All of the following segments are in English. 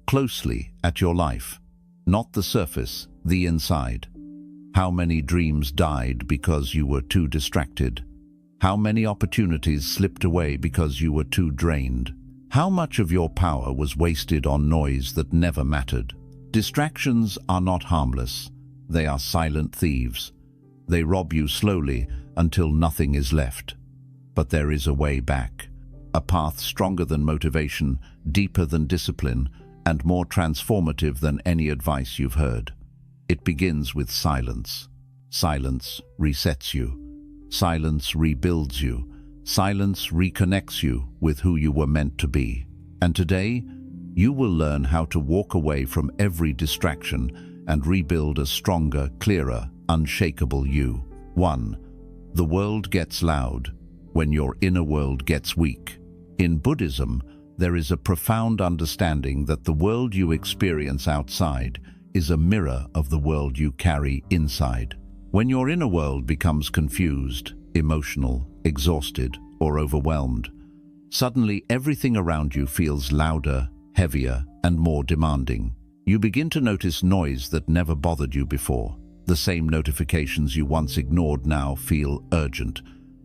closely at your life. Not the surface, the inside. How many dreams died because you were too distracted? How many opportunities slipped away because you were too drained? How much of your power was wasted on noise that never mattered? Distractions are not harmless. They are silent thieves. They rob you slowly until nothing is left. But there is a way back. A path stronger than motivation, deeper than discipline, and more transformative than any advice you've heard. It begins with silence. Silence resets you. Silence rebuilds you. Silence reconnects you with who you were meant to be. And today, you will learn how to walk away from every distraction and rebuild a stronger, clearer, unshakable you. 1. The world gets loud when your inner world gets weak. In Buddhism, there is a profound understanding that the world you experience outside is a mirror of the world you carry inside. When your inner world becomes confused, emotional, exhausted, or overwhelmed, suddenly everything around you feels louder, heavier, and more demanding. You begin to notice noise that never bothered you before. The same notifications you once ignored now feel urgent.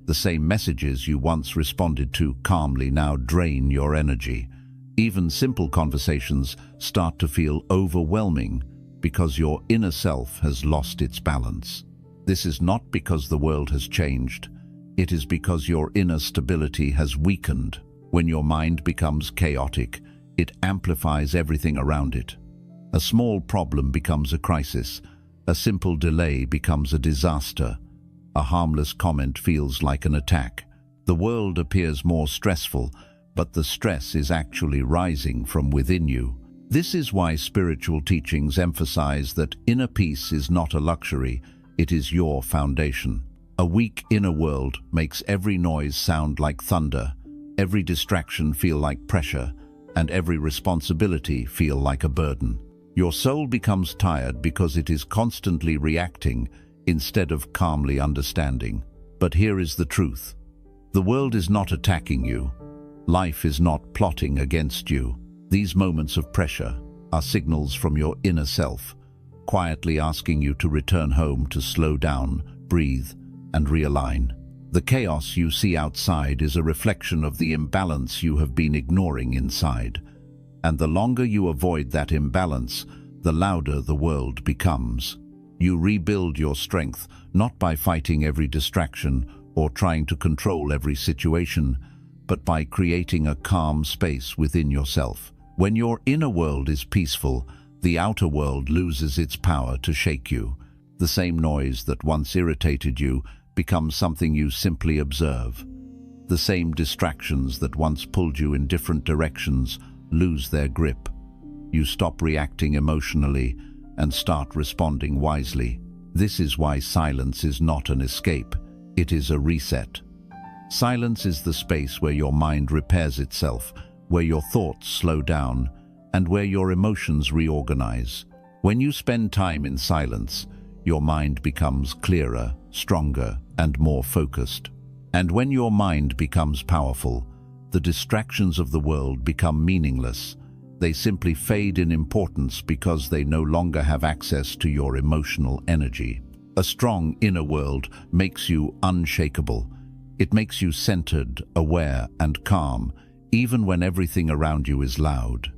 The same messages you once responded to calmly now drain your energy. Even simple conversations start to feel overwhelming because your inner self has lost its balance. This is not because the world has changed. It is because your inner stability has weakened. When your mind becomes chaotic, it amplifies everything around it. A small problem becomes a crisis. A simple delay becomes a disaster. A harmless comment feels like an attack. The world appears more stressful, but the stress is actually rising from within you. This is why spiritual teachings emphasize that inner peace is not a luxury, it is your foundation. A weak inner world makes every noise sound like thunder, every distraction feel like pressure, and every responsibility feel like a burden. Your soul becomes tired because it is constantly reacting instead of calmly understanding. But here is the truth. The world is not attacking you. Life is not plotting against you. These moments of pressure are signals from your inner self, quietly asking you to return home to slow down, breathe, and realign. The chaos you see outside is a reflection of the imbalance you have been ignoring inside. And the longer you avoid that imbalance, the louder the world becomes. You rebuild your strength, not by fighting every distraction or trying to control every situation, but by creating a calm space within yourself. When your inner world is peaceful, the outer world loses its power to shake you. The same noise that once irritated you becomes something you simply observe. The same distractions that once pulled you in different directions lose their grip. You stop reacting emotionally and start responding wisely. This is why silence is not an escape, it is a reset. Silence is the space where your mind repairs itself, where your thoughts slow down, and where your emotions reorganize. When you spend time in silence, your mind becomes clearer, stronger, and more focused. And when your mind becomes powerful, the distractions of the world become meaningless. They simply fade in importance because they no longer have access to your emotional energy. A strong inner world makes you unshakable. It makes you centered, aware, and calm, even when everything around you is loud.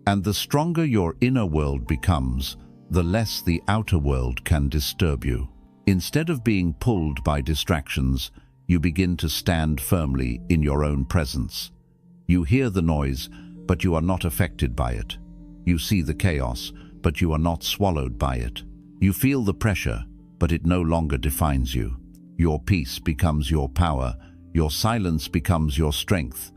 And the stronger your inner world becomes, the less the outer world can disturb you. Instead of being pulled by distractions, you begin to stand firmly in your own presence. You hear the noise, but you are not affected by it. You see the chaos, but you are not swallowed by it. You feel the pressure, but it no longer defines you. Your peace becomes your power, your silence becomes your strength,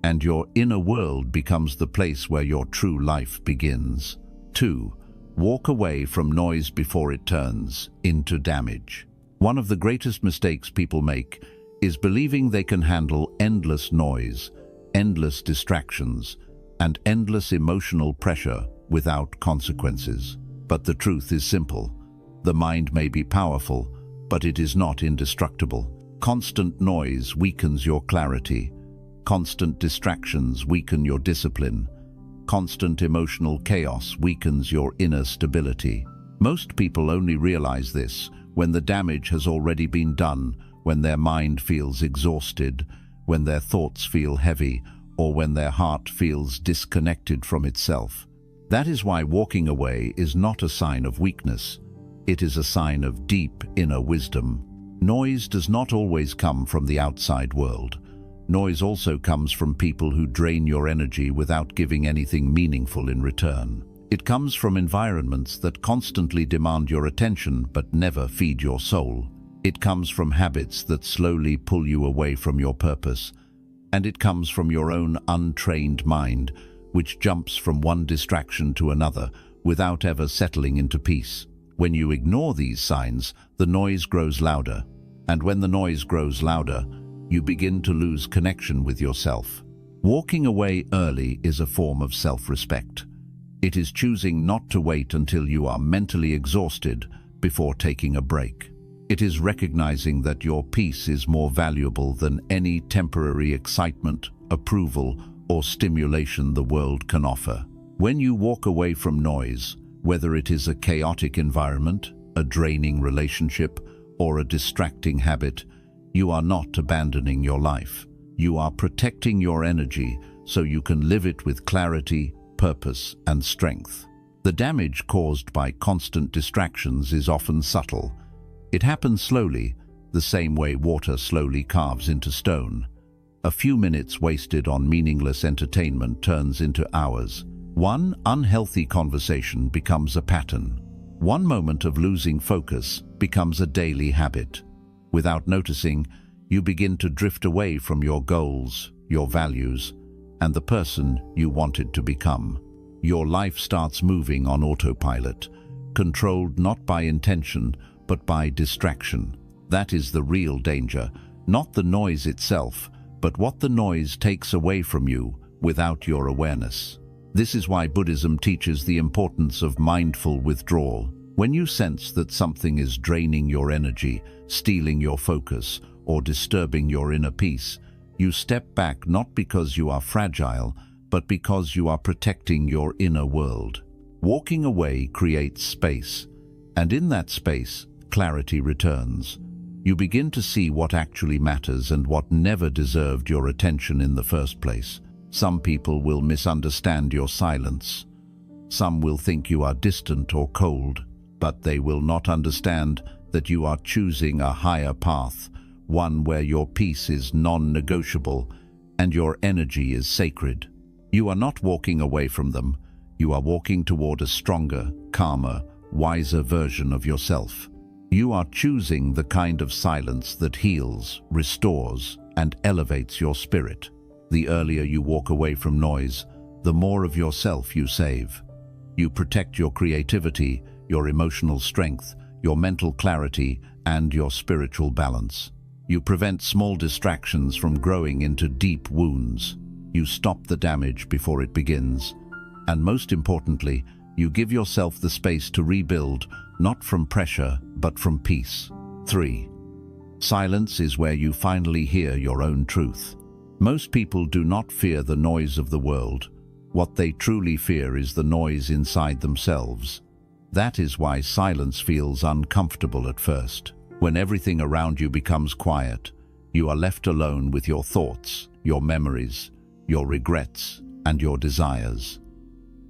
and your inner world becomes the place where your true life begins. 2. Walk away from noise before it turns into damage. One of the greatest mistakes people make is believing they can handle endless noise, endless distractions, and endless emotional pressure without consequences. But the truth is simple. The mind may be powerful, but it is not indestructible. Constant noise weakens your clarity. Constant distractions weaken your discipline. Constant emotional chaos weakens your inner stability. Most people only realize this when the damage has already been done, when their mind feels exhausted, when their thoughts feel heavy, or when their heart feels disconnected from itself. That is why walking away is not a sign of weakness. It is a sign of deep inner wisdom. Noise does not always come from the outside world. Noise also comes from people who drain your energy without giving anything meaningful in return. It comes from environments that constantly demand your attention but never feed your soul. It comes from habits that slowly pull you away from your purpose. And it comes from your own untrained mind, which jumps from one distraction to another without ever settling into peace. When you ignore these signs, the noise grows louder. And when the noise grows louder, you begin to lose connection with yourself. Walking away early is a form of self-respect. It is choosing not to wait until you are mentally exhausted before taking a break. It is recognizing that your peace is more valuable than any temporary excitement, approval, or stimulation the world can offer. When you walk away from noise, whether it is a chaotic environment, a draining relationship, or a distracting habit, you are not abandoning your life. You are protecting your energy so you can live it with clarity, purpose, and strength. The damage caused by constant distractions is often subtle. It happens slowly, the same way water slowly carves into stone. A few minutes wasted on meaningless entertainment turns into hours. One unhealthy conversation becomes a pattern. One moment of losing focus becomes a daily habit. Without noticing, you begin to drift away from your goals, your values, and the person you wanted to become. Your life starts moving on autopilot, controlled not by intention, but by distraction. That is the real danger, not the noise itself, but what the noise takes away from you without your awareness. This is why Buddhism teaches the importance of mindful withdrawal. When you sense that something is draining your energy, stealing your focus, or disturbing your inner peace, you step back not because you are fragile, but because you are protecting your inner world. Walking away creates space, and in that space, clarity returns. You begin to see what actually matters and what never deserved your attention in the first place. Some people will misunderstand your silence. Some will think you are distant or cold, but they will not understand that you are choosing a higher path, one where your peace is non-negotiable and your energy is sacred. You are not walking away from them. You are walking toward a stronger, calmer, wiser version of yourself. You are choosing the kind of silence that heals, restores, and elevates your spirit. The earlier you walk away from noise, the more of yourself you save. You protect your creativity, your emotional strength, your mental clarity, and your spiritual balance. You prevent small distractions from growing into deep wounds. You stop the damage before it begins. And most importantly, you give yourself the space to rebuild, not from pressure, but from peace. 3. Silence is where you finally hear your own truth. Most people do not fear the noise of the world. What they truly fear is the noise inside themselves. That is why silence feels uncomfortable at first. When everything around you becomes quiet, you are left alone with your thoughts, your memories, your regrets, and your desires.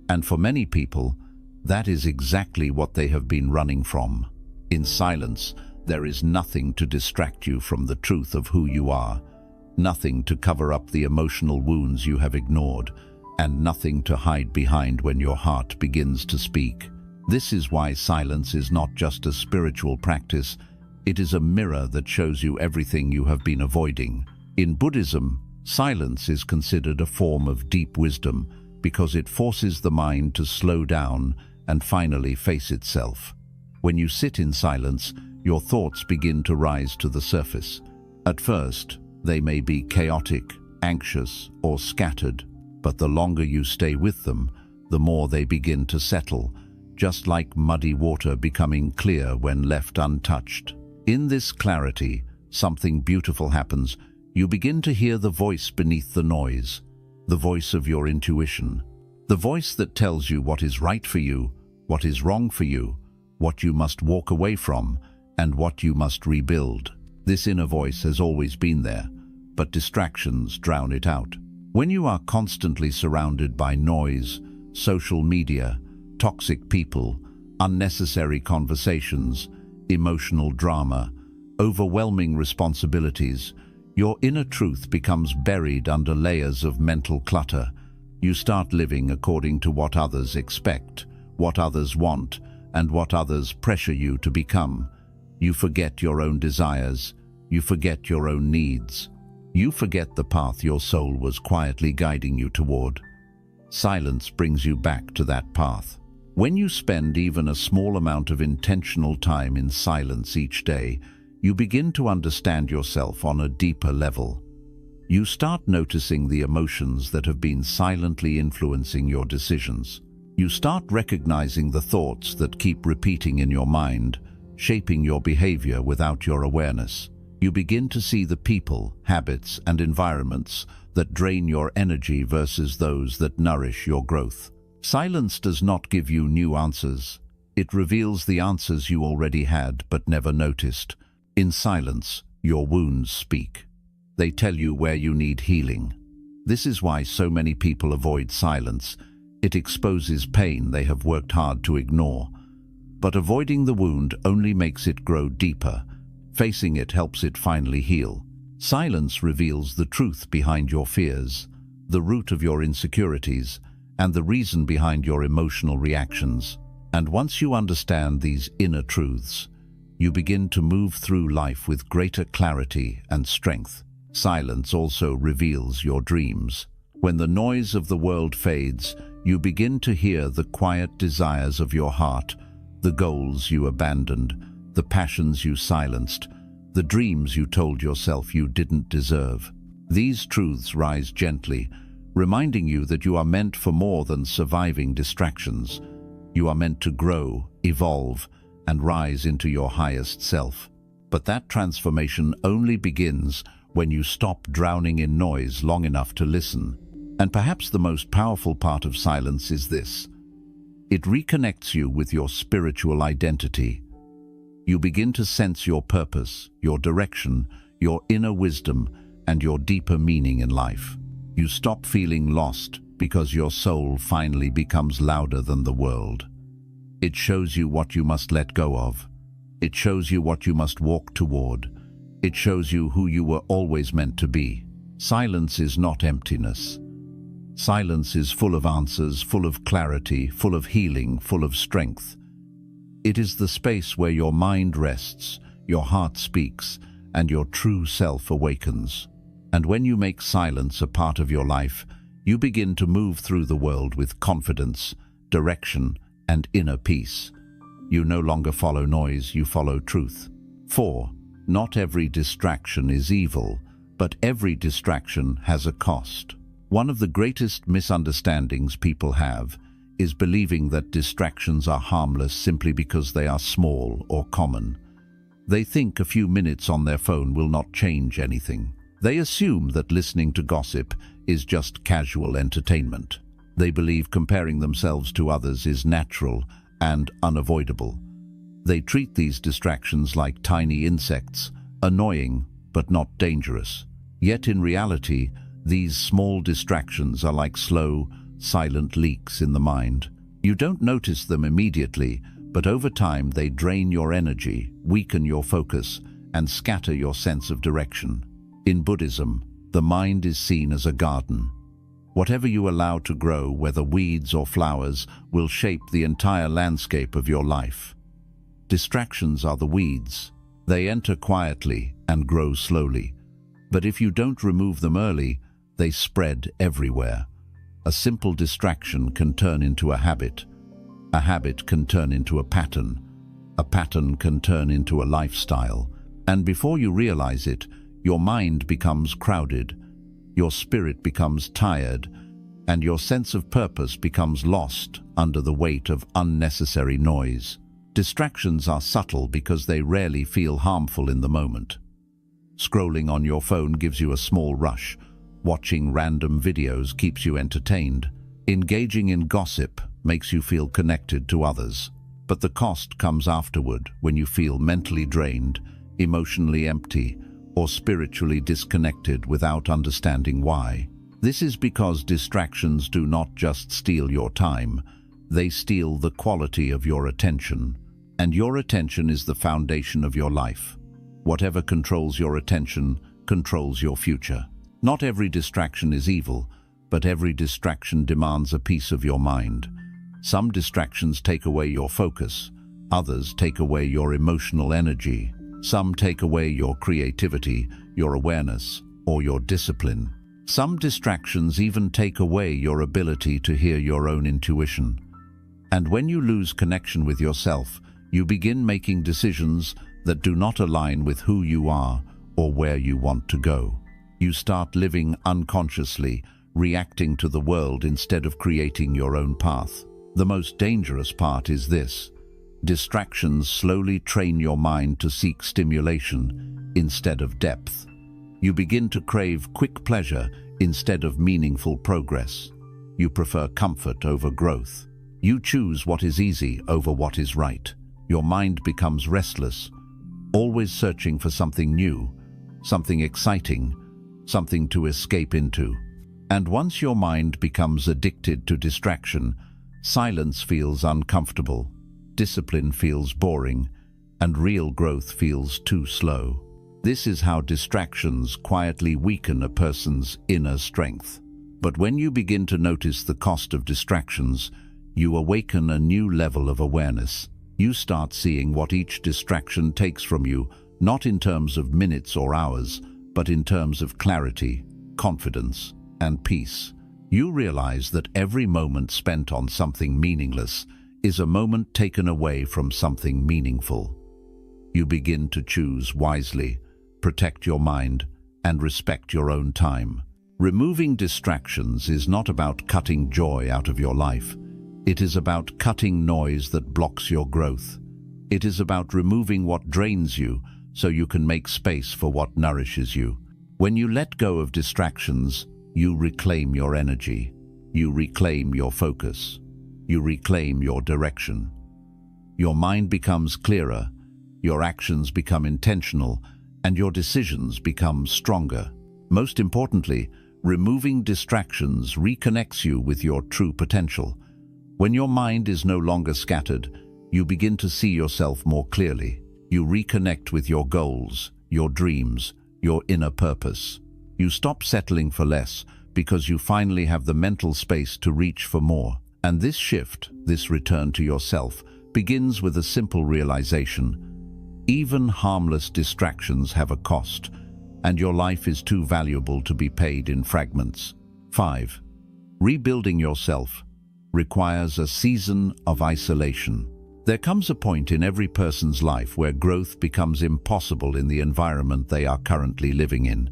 And for many people, that is exactly what they have been running from. In silence, there is nothing to distract you from the truth of who you are, nothing to cover up the emotional wounds you have ignored, and nothing to hide behind when your heart begins to speak. This is why silence is not just a spiritual practice, it is a mirror that shows you everything you have been avoiding. In Buddhism, silence is considered a form of deep wisdom because it forces the mind to slow down and finally face itself. When you sit in silence, your thoughts begin to rise to the surface. At first, they may be chaotic, anxious, or scattered, but the longer you stay with them, the more they begin to settle, just like muddy water becoming clear when left untouched. In this clarity, something beautiful happens. You begin to hear the voice beneath the noise, the voice of your intuition, The voice that tells you what is right for you, what is wrong for you, what you must walk away from, and what you must rebuild. This inner voice has always been there, but distractions drown it out. When you are constantly surrounded by noise, social media, toxic people, unnecessary conversations, emotional drama, overwhelming responsibilities, your inner truth becomes buried under layers of mental clutter. You start living according to what others expect, what others want, and what others pressure you to become. You forget your own desires. You forget your own needs. You forget the path your soul was quietly guiding you toward. Silence brings you back to that path. When you spend even a small amount of intentional time in silence each day, you begin to understand yourself on a deeper level. You start noticing the emotions that have been silently influencing your decisions. You start recognizing the thoughts that keep repeating in your mind, shaping your behavior without your awareness. You begin to see the people, habits, and environments that drain your energy versus those that nourish your growth. Silence does not give you new answers. It reveals the answers you already had but never noticed. In silence, your wounds speak. They tell you where you need healing. This is why so many people avoid silence. It exposes pain they have worked hard to ignore. But avoiding the wound only makes it grow deeper. Facing it helps it finally heal. Silence reveals the truth behind your fears, the root of your insecurities, and the reason behind your emotional reactions. And once you understand these inner truths, you begin to move through life with greater clarity and strength. Silence also reveals your dreams. When the noise of the world fades, you begin to hear the quiet desires of your heart, the goals you abandoned, the passions you silenced, the dreams you told yourself you didn't deserve. These truths rise gently, reminding you that you are meant for more than surviving distractions. You are meant to grow, evolve, and rise into your highest self. But that transformation only begins when you stop drowning in noise long enough to listen. And perhaps the most powerful part of silence is this: it reconnects you with your spiritual identity. You begin to sense your purpose, your direction, your inner wisdom, and your deeper meaning in life. You stop feeling lost because your soul finally becomes louder than the world. It shows you what you must let go of. It shows you what you must walk toward. It shows you who you were always meant to be. Silence is not emptiness. Silence is full of answers, full of clarity, full of healing, full of strength. It is the space where your mind rests, your heart speaks, and your true self awakens. And when you make silence a part of your life, you begin to move through the world with confidence, direction, and inner peace. You no longer follow noise, you follow truth. 4. Not every distraction is evil, but every distraction has a cost. One of the greatest misunderstandings people have is believing that distractions are harmless simply because they are small or common. They think a few minutes on their phone will not change anything. They assume that listening to gossip is just casual entertainment. They believe comparing themselves to others is natural and unavoidable. They treat these distractions like tiny insects, annoying but not dangerous. Yet in reality, these small distractions are like slow, silent leaks in the mind. You don't notice them immediately, but over time they drain your energy, weaken your focus, and scatter your sense of direction. In Buddhism, the mind is seen as a garden. Whatever you allow to grow, whether weeds or flowers, will shape the entire landscape of your life. Distractions are the weeds. They enter quietly and grow slowly. But if you don't remove them early, they spread everywhere. A simple distraction can turn into a habit can turn into a pattern can turn into a lifestyle, and before you realize it, your mind becomes crowded, your spirit becomes tired, and your sense of purpose becomes lost under the weight of unnecessary noise. Distractions are subtle because they rarely feel harmful in the moment. Scrolling on your phone gives you a small rush. Watching random videos keeps you entertained. Engaging in gossip makes you feel connected to others, but the cost comes afterward when you feel mentally drained, emotionally empty, or spiritually disconnected without understanding why. This is because distractions do not just steal your time, they steal the quality of your attention. And your attention is the foundation of your life. Whatever controls your attention controls your future. Not every distraction is evil, but every distraction demands a piece of your mind. Some distractions take away your focus, others take away your emotional energy. Some take away your creativity, your awareness, or your discipline. Some distractions even take away your ability to hear your own intuition. And when you lose connection with yourself, you begin making decisions that do not align with who you are or where you want to go. You start living unconsciously, reacting to the world instead of creating your own path. The most dangerous part is this: distractions slowly train your mind to seek stimulation instead of depth. You begin to crave quick pleasure instead of meaningful progress. You prefer comfort over growth. You choose what is easy over what is right. Your mind becomes restless, always searching for something new, something exciting, something to escape into. And once your mind becomes addicted to distraction, silence feels uncomfortable, discipline feels boring, and real growth feels too slow. This is how distractions quietly weaken a person's inner strength. But when you begin to notice the cost of distractions, you awaken a new level of awareness. You start seeing what each distraction takes from you, not in terms of minutes or hours, but in terms of clarity, confidence, and peace. You realize that every moment spent on something meaningless is a moment taken away from something meaningful. You begin to choose wisely, protect your mind, and respect your own time. Removing distractions is not about cutting joy out of your life. It is about cutting noise that blocks your growth. It is about removing what drains you so you can make space for what nourishes you. When you let go of distractions, you reclaim your energy. You reclaim your focus. You reclaim your direction. Your mind becomes clearer, your actions become intentional, and your decisions become stronger. Most importantly, removing distractions reconnects you with your true potential. When your mind is no longer scattered, you begin to see yourself more clearly. You reconnect with your goals, your dreams, your inner purpose. You stop settling for less because you finally have the mental space to reach for more. And this shift, this return to yourself, begins with a simple realization. Even harmless distractions have a cost, and your life is too valuable to be paid in fragments. 5. Rebuilding yourself requires a season of isolation. There comes a point in every person's life where growth becomes impossible in the environment they are currently living in.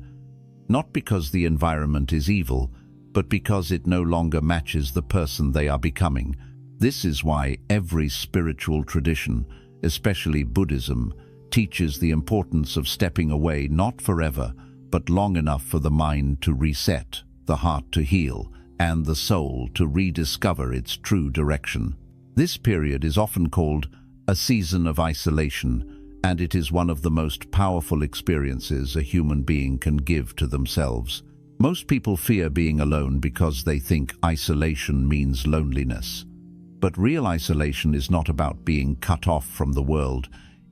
Not because the environment is evil, but because it no longer matches the person they are becoming. This is why every spiritual tradition, especially Buddhism, teaches the importance of stepping away not forever, but long enough for the mind to reset, the heart to heal, and the soul to rediscover its true direction. This period is often called a season of isolation, and it is one of the most powerful experiences a human being can give to themselves. Most people fear being alone because they think isolation means loneliness. But real isolation is not about being cut off from the world.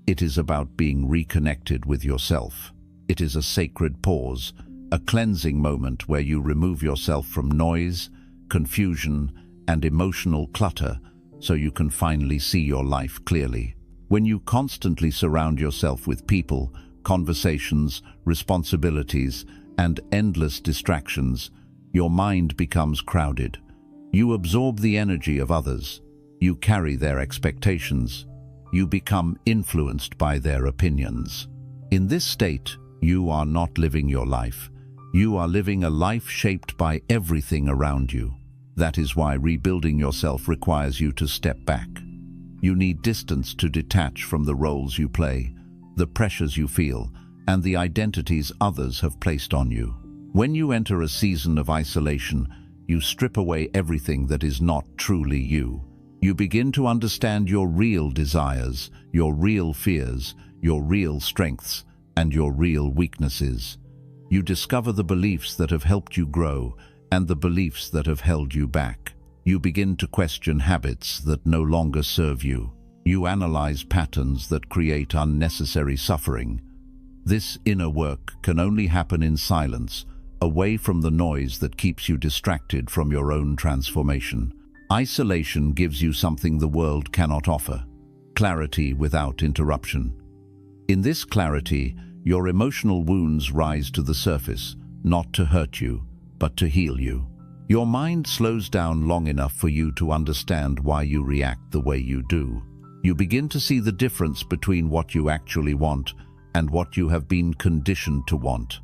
It is about being reconnected with yourself. It is a sacred pause, a cleansing moment where you remove yourself from noise, confusion, and emotional clutter so you can finally see your life clearly. When you constantly surround yourself with people, conversations, responsibilities, and endless distractions, your mind becomes crowded. You absorb the energy of others. You carry their expectations. You become influenced by their opinions. In this state, you are not living your life. You are living a life shaped by everything around you. That is why rebuilding yourself requires you to step back. You need distance to detach from the roles you play, the pressures you feel, and the identities others have placed on you. When you enter a season of isolation, You strip away everything that is not truly you. You begin to understand your real desires, your real fears, your real strengths, and your real weaknesses. You discover the beliefs that have helped you grow and the beliefs that have held you back. You begin to question habits that no longer serve you. You analyze patterns that create unnecessary suffering. This inner work can only happen in silence, away from the noise that keeps you distracted from your own transformation. Isolation gives you something the world cannot offer: clarity without interruption. In this clarity, your emotional wounds rise to the surface, not to hurt you, but to heal you. Your mind slows down long enough for you to understand why you react the way you do. You begin to see the difference between what you actually want and what you have been conditioned to want.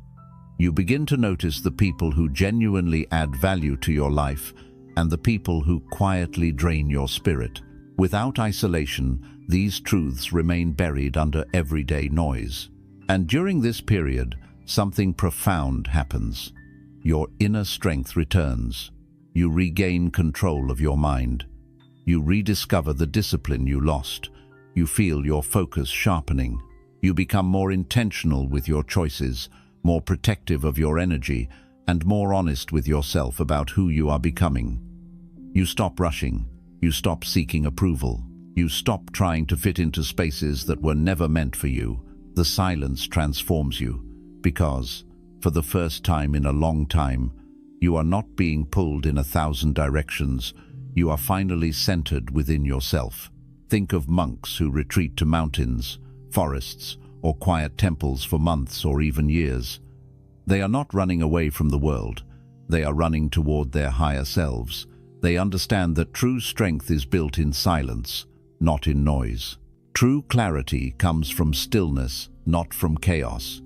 You begin to notice the people who genuinely add value to your life and the people who quietly drain your spirit. Without isolation, these truths remain buried under everyday noise. And during this period, something profound happens. Your inner strength returns. You regain control of your mind. You rediscover the discipline you lost. You feel your focus sharpening. You become more intentional with your choices, more protective of your energy, and more honest with yourself about who you are becoming. You stop rushing. You stop seeking approval. You stop trying to fit into spaces that were never meant for you. The silence transforms you, because, for the first time in a long time, you are not being pulled in 1,000 directions. You are finally centered within yourself. Think of monks who retreat to mountains, forests, or quiet temples for months or even years. They are not running away from the world. They are running toward their higher selves. They understand that true strength is built in silence, not in noise. True clarity comes from stillness, not from chaos.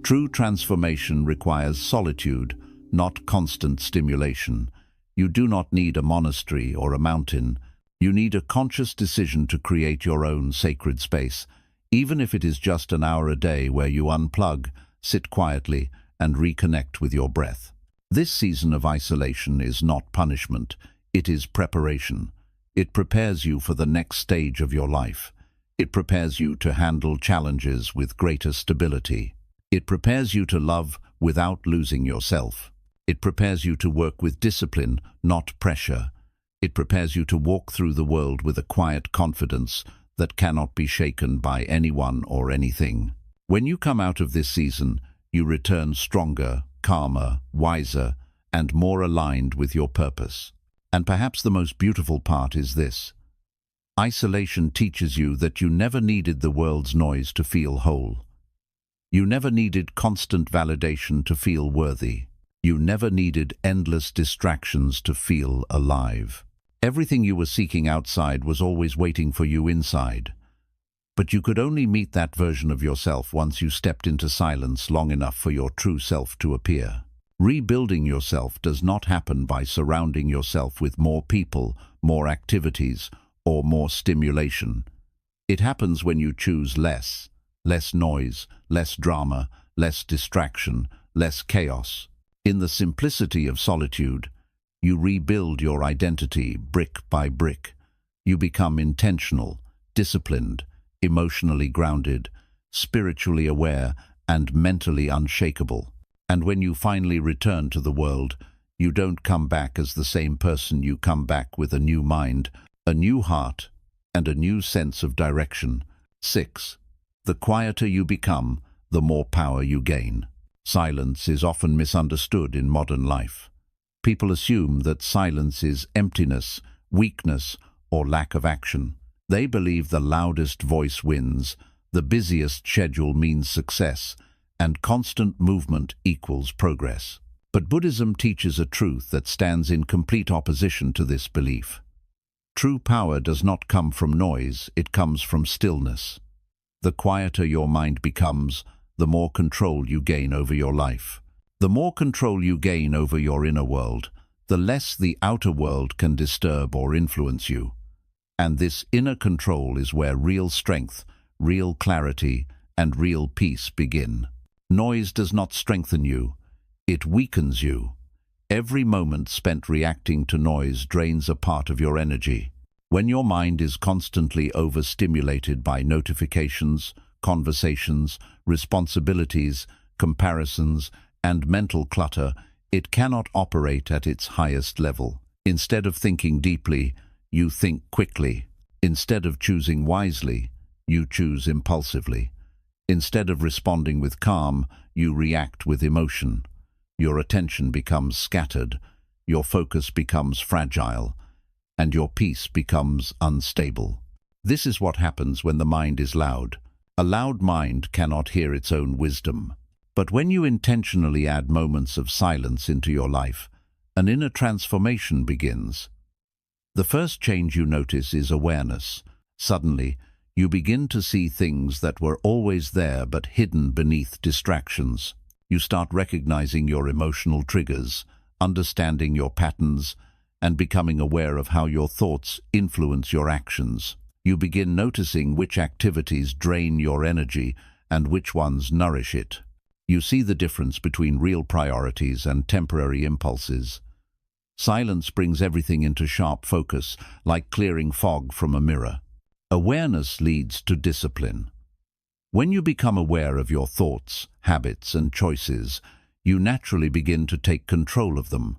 True transformation requires solitude, not constant stimulation. You do not need a monastery or a mountain. You need a conscious decision to create your own sacred space, even if it is just an hour a day where you unplug, sit quietly, and reconnect with your breath. This season of isolation is not punishment. It is preparation. It prepares you for the next stage of your life. It prepares you to handle challenges with greater stability. It prepares you to love without losing yourself. It prepares you to work with discipline, not pressure. It prepares you to walk through the world with a quiet confidence that cannot be shaken by anyone or anything. When you come out of this season, you return stronger, calmer, wiser, and more aligned with your purpose. And perhaps the most beautiful part is this: isolation teaches you that you never needed the world's noise to feel whole. You never needed constant validation to feel worthy. You never needed endless distractions to feel alive. Everything you were seeking outside was always waiting for you inside. But you could only meet that version of yourself once you stepped into silence long enough for your true self to appear. Rebuilding yourself does not happen by surrounding yourself with more people, more activities, or more stimulation. It happens when you choose less noise, less drama, less distraction, less chaos. In the simplicity of solitude, you rebuild your identity brick by brick. You become intentional, disciplined, emotionally grounded, spiritually aware, and mentally unshakable. And when you finally return to the world, you don't come back as the same person. You come back with a new mind, a new heart, and a new sense of direction. 6. The quieter you become, the more power you gain. Silence is often misunderstood in modern life. People assume that silence is emptiness, weakness, or lack of action. They believe the loudest voice wins, the busiest schedule means success, and constant movement equals progress. But Buddhism teaches a truth that stands in complete opposition to this belief. True power does not come from noise, it comes from stillness. The quieter your mind becomes, the more control you gain over your life. The more control you gain over your inner world, the less the outer world can disturb or influence you. And this inner control is where real strength, real clarity, and real peace begin. Noise does not strengthen you, it weakens you. Every moment spent reacting to noise drains a part of your energy. When your mind is constantly overstimulated by notifications, conversations, responsibilities, comparisons, and mental clutter, it cannot operate at its highest level. Instead of thinking deeply, you think quickly. Instead of choosing wisely, you choose impulsively. Instead of responding with calm, you react with emotion. Your attention becomes scattered, your focus becomes fragile, and your peace becomes unstable. This is what happens when the mind is loud. A loud mind cannot hear its own wisdom. But when you intentionally add moments of silence into your life, an inner transformation begins. The first change you notice is awareness. Suddenly, you begin to see things that were always there but hidden beneath distractions. You start recognizing your emotional triggers, understanding your patterns, and becoming aware of how your thoughts influence your actions. You begin noticing which activities drain your energy and which ones nourish it. You see the difference between real priorities and temporary impulses. Silence brings everything into sharp focus, like clearing fog from a mirror. Awareness leads to discipline. When you become aware of your thoughts, habits, and choices, you naturally begin to take control of them.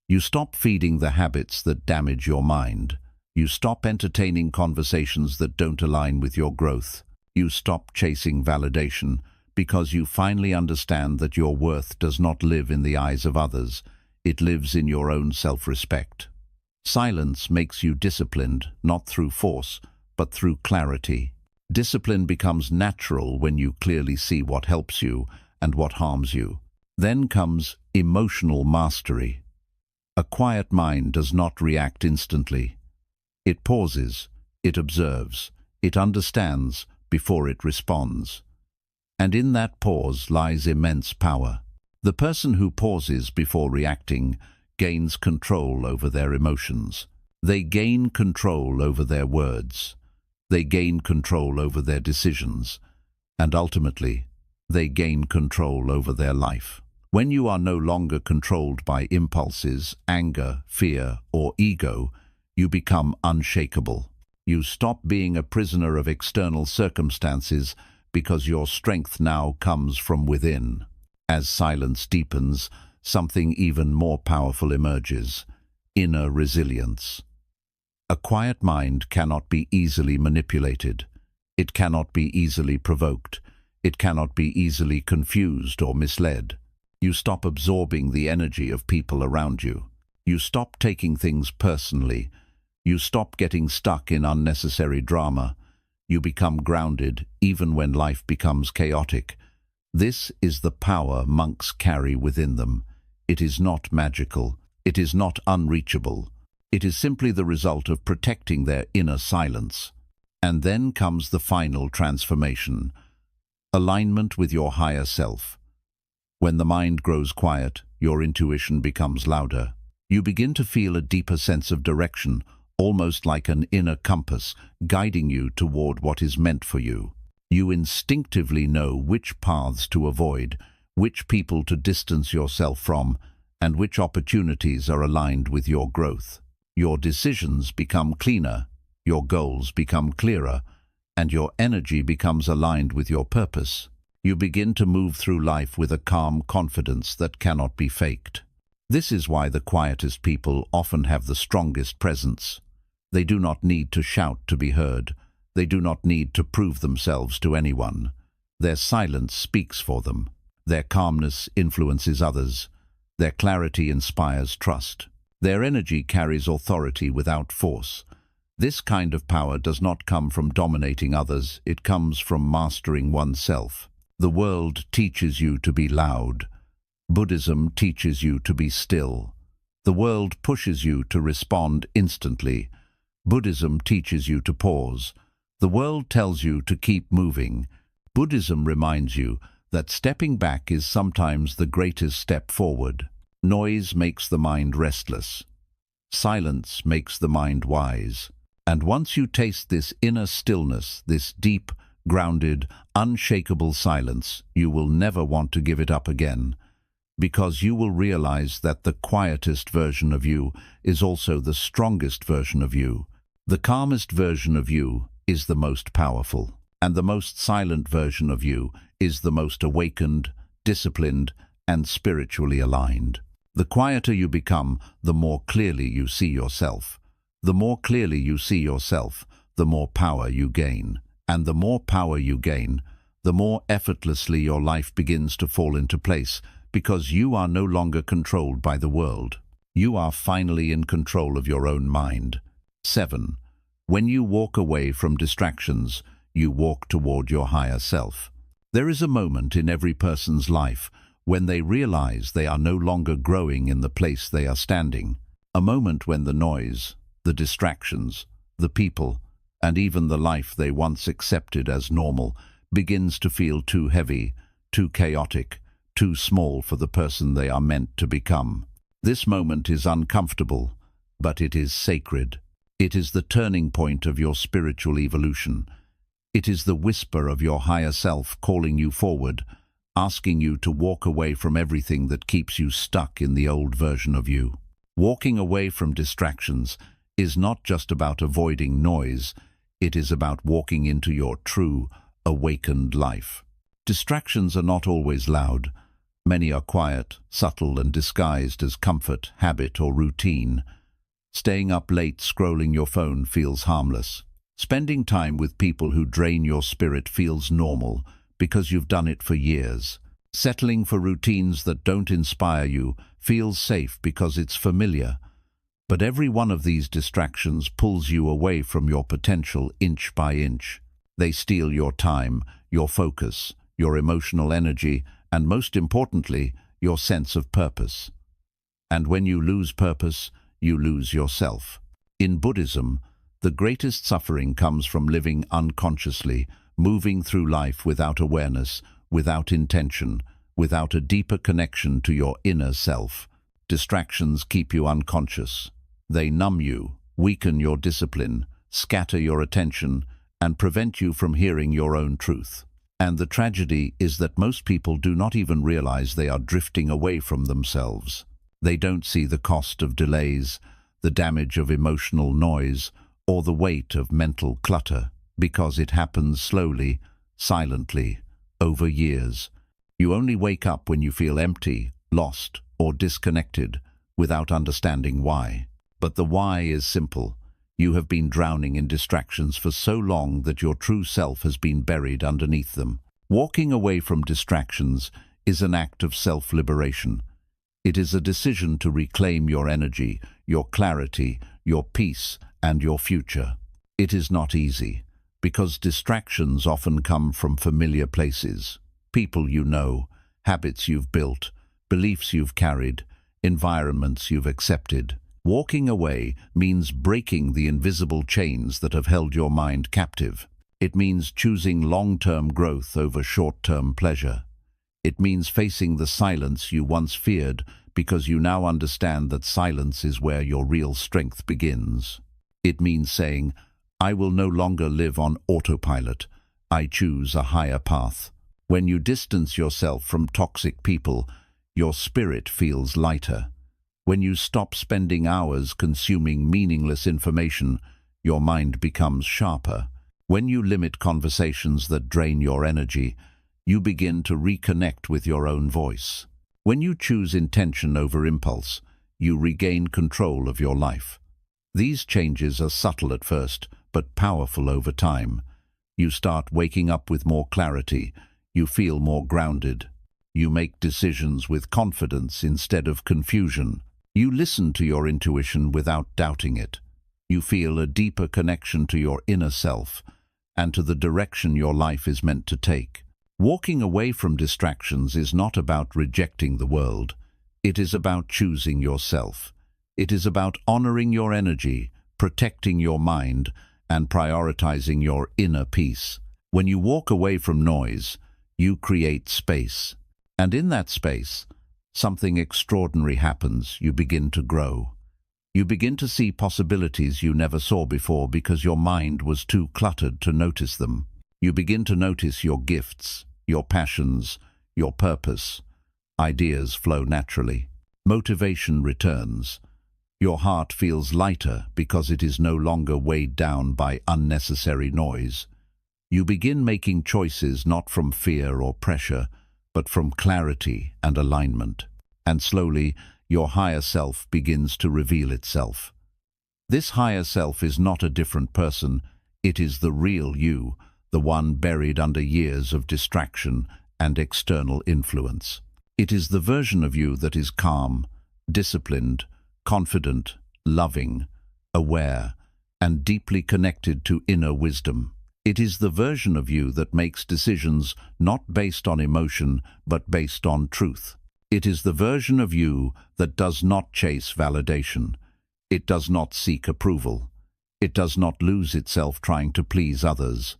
You stop feeding the habits that damage your mind. You stop entertaining conversations that don't align with your growth. You stop chasing validation because you finally understand that your worth does not live in the eyes of others. It lives in your own self-respect. Silence makes you disciplined, not through force, but through clarity. Discipline becomes natural when you clearly see what helps you and what harms you. Then comes emotional mastery. A quiet mind does not react instantly. It pauses, it observes, it understands before it responds. And in that pause lies immense power. The person who pauses before reacting gains control over their emotions. They gain control over their words. They gain control over their decisions. And ultimately, they gain control over their life. When you are no longer controlled by impulses, anger, fear, or ego, you become unshakable. You stop being a prisoner of external circumstances because your strength now comes from within. As silence deepens, something even more powerful emerges: inner resilience. A quiet mind cannot be easily manipulated. It cannot be easily provoked. It cannot be easily confused or misled. You stop absorbing the energy of people around you. You stop taking things personally. You stop getting stuck in unnecessary drama. You become grounded even when life becomes chaotic. This is the power monks carry within them. It is not magical. It is not unreachable. It is simply the result of protecting their inner silence. And then comes the final transformation: alignment with your higher self. When the mind grows quiet, your intuition becomes louder. You begin to feel a deeper sense of direction, almost like an inner compass, guiding you toward what is meant for you. You instinctively know which paths to avoid, which people to distance yourself from, and which opportunities are aligned with your growth. Your decisions become cleaner, your goals become clearer, and your energy becomes aligned with your purpose. You begin to move through life with a calm confidence that cannot be faked. This is why the quietest people often have the strongest presence. They do not need to shout to be heard. They do not need to prove themselves to anyone. Their silence speaks for them. Their calmness influences others. Their clarity inspires trust. Their energy carries authority without force. This kind of power does not come from dominating others. It comes from mastering oneself. The world teaches you to be loud. Buddhism teaches you to be still. The world pushes you to respond instantly. Buddhism teaches you to pause. The world tells you to keep moving. Buddhism reminds you that stepping back is sometimes the greatest step forward. Noise makes the mind restless. Silence makes the mind wise. And once you taste this inner stillness, this deep, grounded, unshakable silence, you will never want to give it up again. because you will realize that the quietest version of you is also the strongest version of you. The calmest version of you is the most powerful, and the most silent version of you is the most awakened, disciplined, and spiritually aligned. The quieter you become, the more clearly you see yourself. The more clearly you see yourself, the more power you gain. And the more power you gain, the more effortlessly your life begins to fall into place, because you are no longer controlled by the world. You are finally in control of your own mind. 7. When you walk away from distractions, you walk toward your higher self. There is a moment in every person's life when they realize they are no longer growing in the place they are standing. A moment when the noise, the distractions, the people, and even the life they once accepted as normal begins to feel too heavy, too chaotic, too small for the person they are meant to become. This moment is uncomfortable, but it is sacred. It is the turning point of your spiritual evolution. It is the whisper of your higher self calling you forward, asking you to walk away from everything that keeps you stuck in the old version of you. Walking away from distractions is not just about avoiding noise, it is about walking into your true, awakened life. Distractions are not always loud. Many are quiet, subtle, and disguised as comfort, habit, or routine. Staying up late scrolling your phone feels harmless. Spending time with people who drain your spirit feels normal because you've done it for years. Settling for routines that don't inspire you feels safe because it's familiar. But every one of these distractions pulls you away from your potential inch by inch. They steal your time, your focus, your emotional energy, and most importantly, your sense of purpose. And when you lose purpose, you lose yourself. In Buddhism, the greatest suffering comes from living unconsciously, moving through life without awareness, without intention, without a deeper connection to your inner self. Distractions keep you unconscious. They numb you, weaken your discipline, scatter your attention, and prevent you from hearing your own truth. And the tragedy is that most people do not even realize they are drifting away from themselves. They don't see the cost of delays, the damage of emotional noise, or the weight of mental clutter, because it happens slowly, silently, over years. You only wake up when you feel empty, lost, or disconnected, without understanding why. But the why is simple. You have been drowning in distractions for so long that your true self has been buried underneath them. Walking away from distractions is an act of self-liberation. It is a decision to reclaim your energy, your clarity, your peace, and your future. It is not easy, because distractions often come from familiar places. People you know, habits you've built, beliefs you've carried, environments you've accepted. Walking away means breaking the invisible chains that have held your mind captive. It means choosing long-term growth over short-term pleasure. It means facing the silence you once feared because you now understand that silence is where your real strength begins. It means saying, I will no longer live on autopilot. I choose a higher path. When you distance yourself from toxic people, your spirit feels lighter. When you stop spending hours consuming meaningless information, your mind becomes sharper. When you limit conversations that drain your energy, you begin to reconnect with your own voice. When you choose intention over impulse, you regain control of your life. These changes are subtle at first, but powerful over time. You start waking up with more clarity. You feel more grounded. You make decisions with confidence instead of confusion. You listen to your intuition without doubting it. You feel a deeper connection to your inner self and to the direction your life is meant to take. Walking away from distractions is not about rejecting the world. It is about choosing yourself. It is about honoring your energy, protecting your mind, and prioritizing your inner peace. When you walk away from noise, you create space. And in that space, something extraordinary happens. You begin to grow. You begin to see possibilities you never saw before because your mind was too cluttered to notice them. You begin to notice your gifts, your passions, your purpose. Ideas flow naturally. Motivation returns. Your heart feels lighter because it is no longer weighed down by unnecessary noise. You begin making choices not from fear or pressure, but from clarity and alignment. And slowly, your higher self begins to reveal itself. This higher self is not a different person. It is the real you, the one buried under years of distraction and external influence. It is the version of you that is calm, disciplined, confident, loving, aware, and deeply connected to inner wisdom. It is the version of you that makes decisions not based on emotion, but based on truth. It is the version of you that does not chase validation. It does not seek approval. It does not lose itself trying to please others.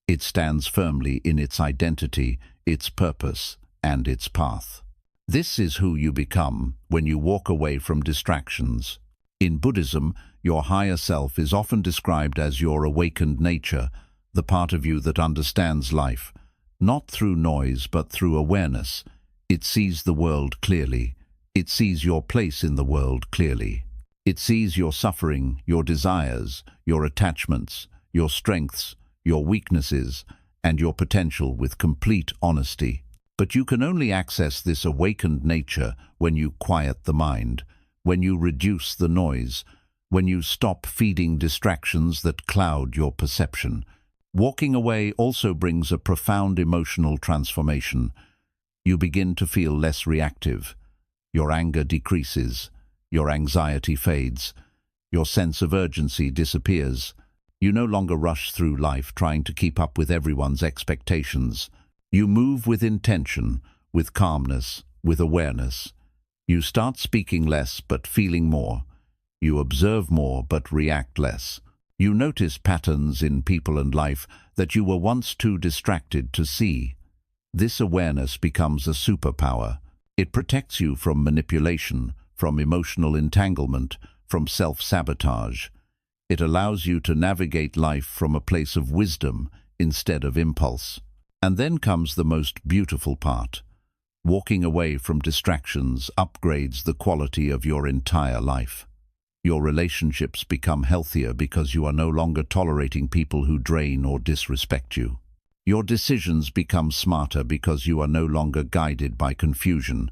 It stands firmly in its identity, its purpose, and its path. This is who you become when you walk away from distractions. In Buddhism, your higher self is often described as your awakened nature, the part of you that understands life, not through noise but through awareness. It sees the world clearly. It sees your place in the world clearly. It sees your suffering, your desires, your attachments, your strengths, your weaknesses, and your potential with complete honesty. But you can only access this awakened nature when you quiet the mind, when you reduce the noise, when you stop feeding distractions that cloud your perception. Walking away also brings a profound emotional transformation. You begin to feel less reactive. Your anger decreases. Your anxiety fades. Your sense of urgency disappears. You no longer rush through life trying to keep up with everyone's expectations. You move with intention, with calmness, with awareness. You start speaking less but feeling more. You observe more but react less. You notice patterns in people and life that you were once too distracted to see. This awareness becomes a superpower. It protects you from manipulation, from emotional entanglement, from self-sabotage. It allows you to navigate life from a place of wisdom instead of impulse. And then comes the most beautiful part. Walking away from distractions upgrades the quality of your entire life. Your relationships become healthier because you are no longer tolerating people who drain or disrespect you. Your decisions become smarter because you are no longer guided by confusion.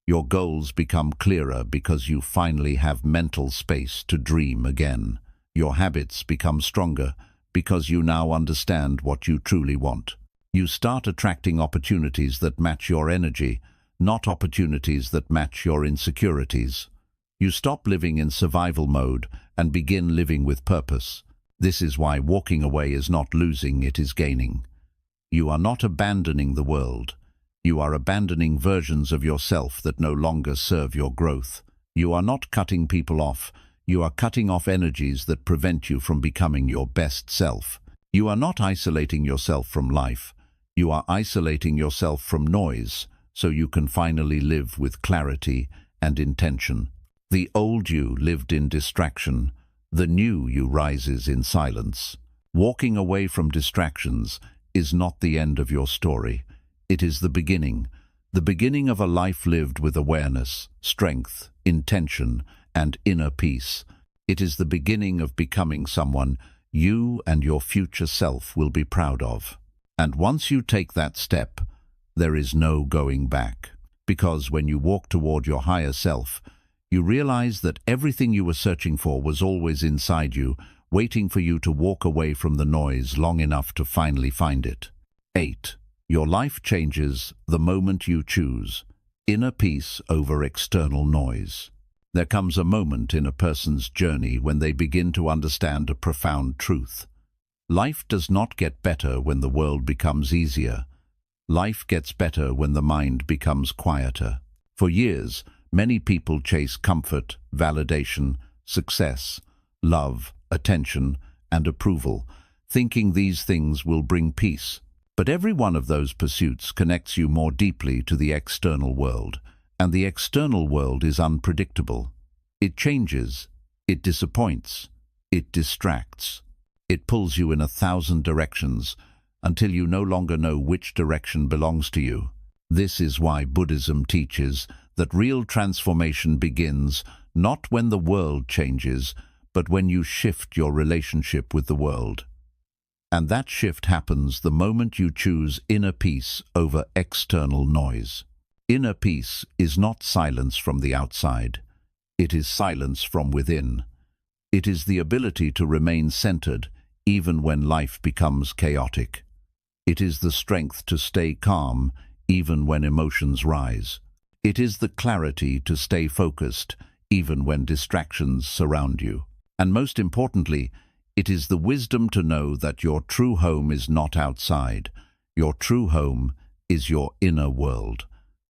Your goals become clearer because you finally have mental space to dream again. Your habits become stronger because you now understand what you truly want. You start attracting opportunities that match your energy, not opportunities that match your insecurities. You stop living in survival mode and begin living with purpose. This is why walking away is not losing, it is gaining. You are not abandoning the world. You are abandoning versions of yourself that no longer serve your growth. You are not cutting people off. You are cutting off energies that prevent you from becoming your best self. You are not isolating yourself from life. You are isolating yourself from noise so you can finally live with clarity and intention. The old you lived in distraction. The new you rises in silence. Walking away from distractions is not the end of your story. It is the beginning of a life lived with awareness, strength, intention, and inner peace. It is the beginning of becoming someone you and your future self will be proud of. And once you take that step, there is no going back. Because when you walk toward your higher self, you realize that everything you were searching for was always inside you, waiting for you to walk away from the noise long enough to finally find it. 8. Your life changes the moment you choose inner peace over external noise. There comes a moment in a person's journey when they begin to understand a profound truth. Life does not get better when the world becomes easier. Life gets better when the mind becomes quieter. For years, many people chase comfort, validation, success, love, attention, and approval, thinking these things will bring peace. But every one of those pursuits connects you more deeply to the external world, and the external world is unpredictable. It changes, it disappoints, it distracts. It pulls you in 1,000 directions until you no longer know which direction belongs to you. This is why Buddhism teaches that real transformation begins not when the world changes, but when you shift your relationship with the world. And that shift happens the moment you choose inner peace over external noise. Inner peace is not silence from the outside. It is silence from within. It is the ability to remain centered even when life becomes chaotic. It is the strength to stay calm even when emotions rise. It is the clarity to stay focused even when distractions surround you. And most importantly, it is the wisdom to know that your true home is not outside. Your true home is your inner world.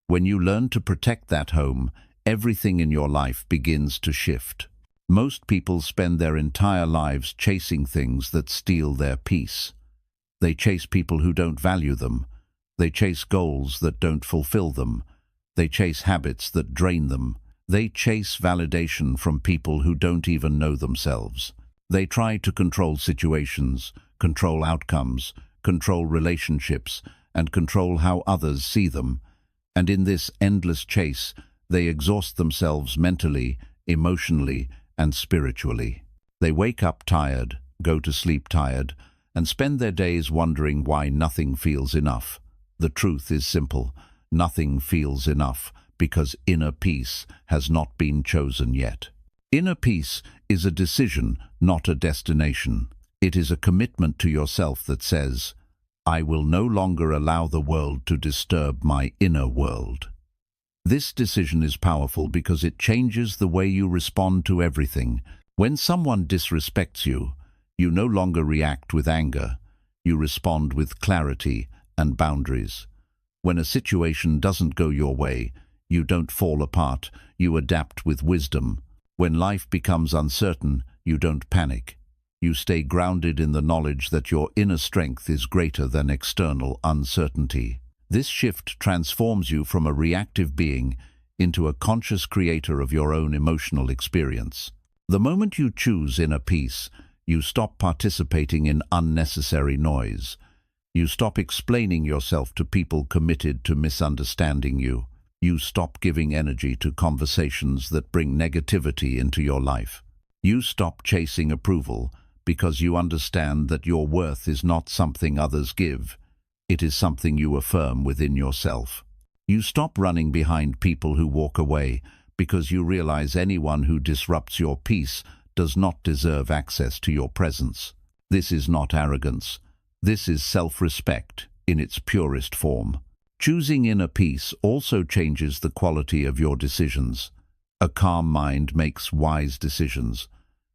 When you learn to protect that home, everything in your life begins to shift. Most people spend their entire lives chasing things that steal their peace. They chase people who don't value them. They chase goals that don't fulfill them. They chase habits that drain them. They chase validation from people who don't even know themselves. They try to control situations, control outcomes, control relationships, and control how others see them. And in this endless chase, they exhaust themselves mentally, emotionally, and spiritually. They wake up tired, go to sleep tired, and spend their days wondering why nothing feels enough. The truth is simple. Nothing feels enough because inner peace has not been chosen yet. Inner peace is a decision, not a destination. It is a commitment to yourself that says, I will no longer allow the world to disturb my inner world. This decision is powerful because it changes the way you respond to everything. When someone disrespects you, you no longer react with anger. You respond with clarity and boundaries. When a situation doesn't go your way, you don't fall apart, you adapt with wisdom. When life becomes uncertain, you don't panic. You stay grounded in the knowledge that your inner strength is greater than external uncertainty. This shift transforms you from a reactive being into a conscious creator of your own emotional experience. The moment you choose inner peace, you stop participating in unnecessary noise. You stop explaining yourself to people committed to misunderstanding you. You stop giving energy to conversations that bring negativity into your life. You stop chasing approval because you understand that your worth is not something others give. It is something you affirm within yourself. You stop running behind people who walk away because you realize anyone who disrupts your peace does not deserve access to your presence. This is not arrogance. This is self-respect in its purest form. Choosing inner peace also changes the quality of your decisions. A calm mind makes wise decisions.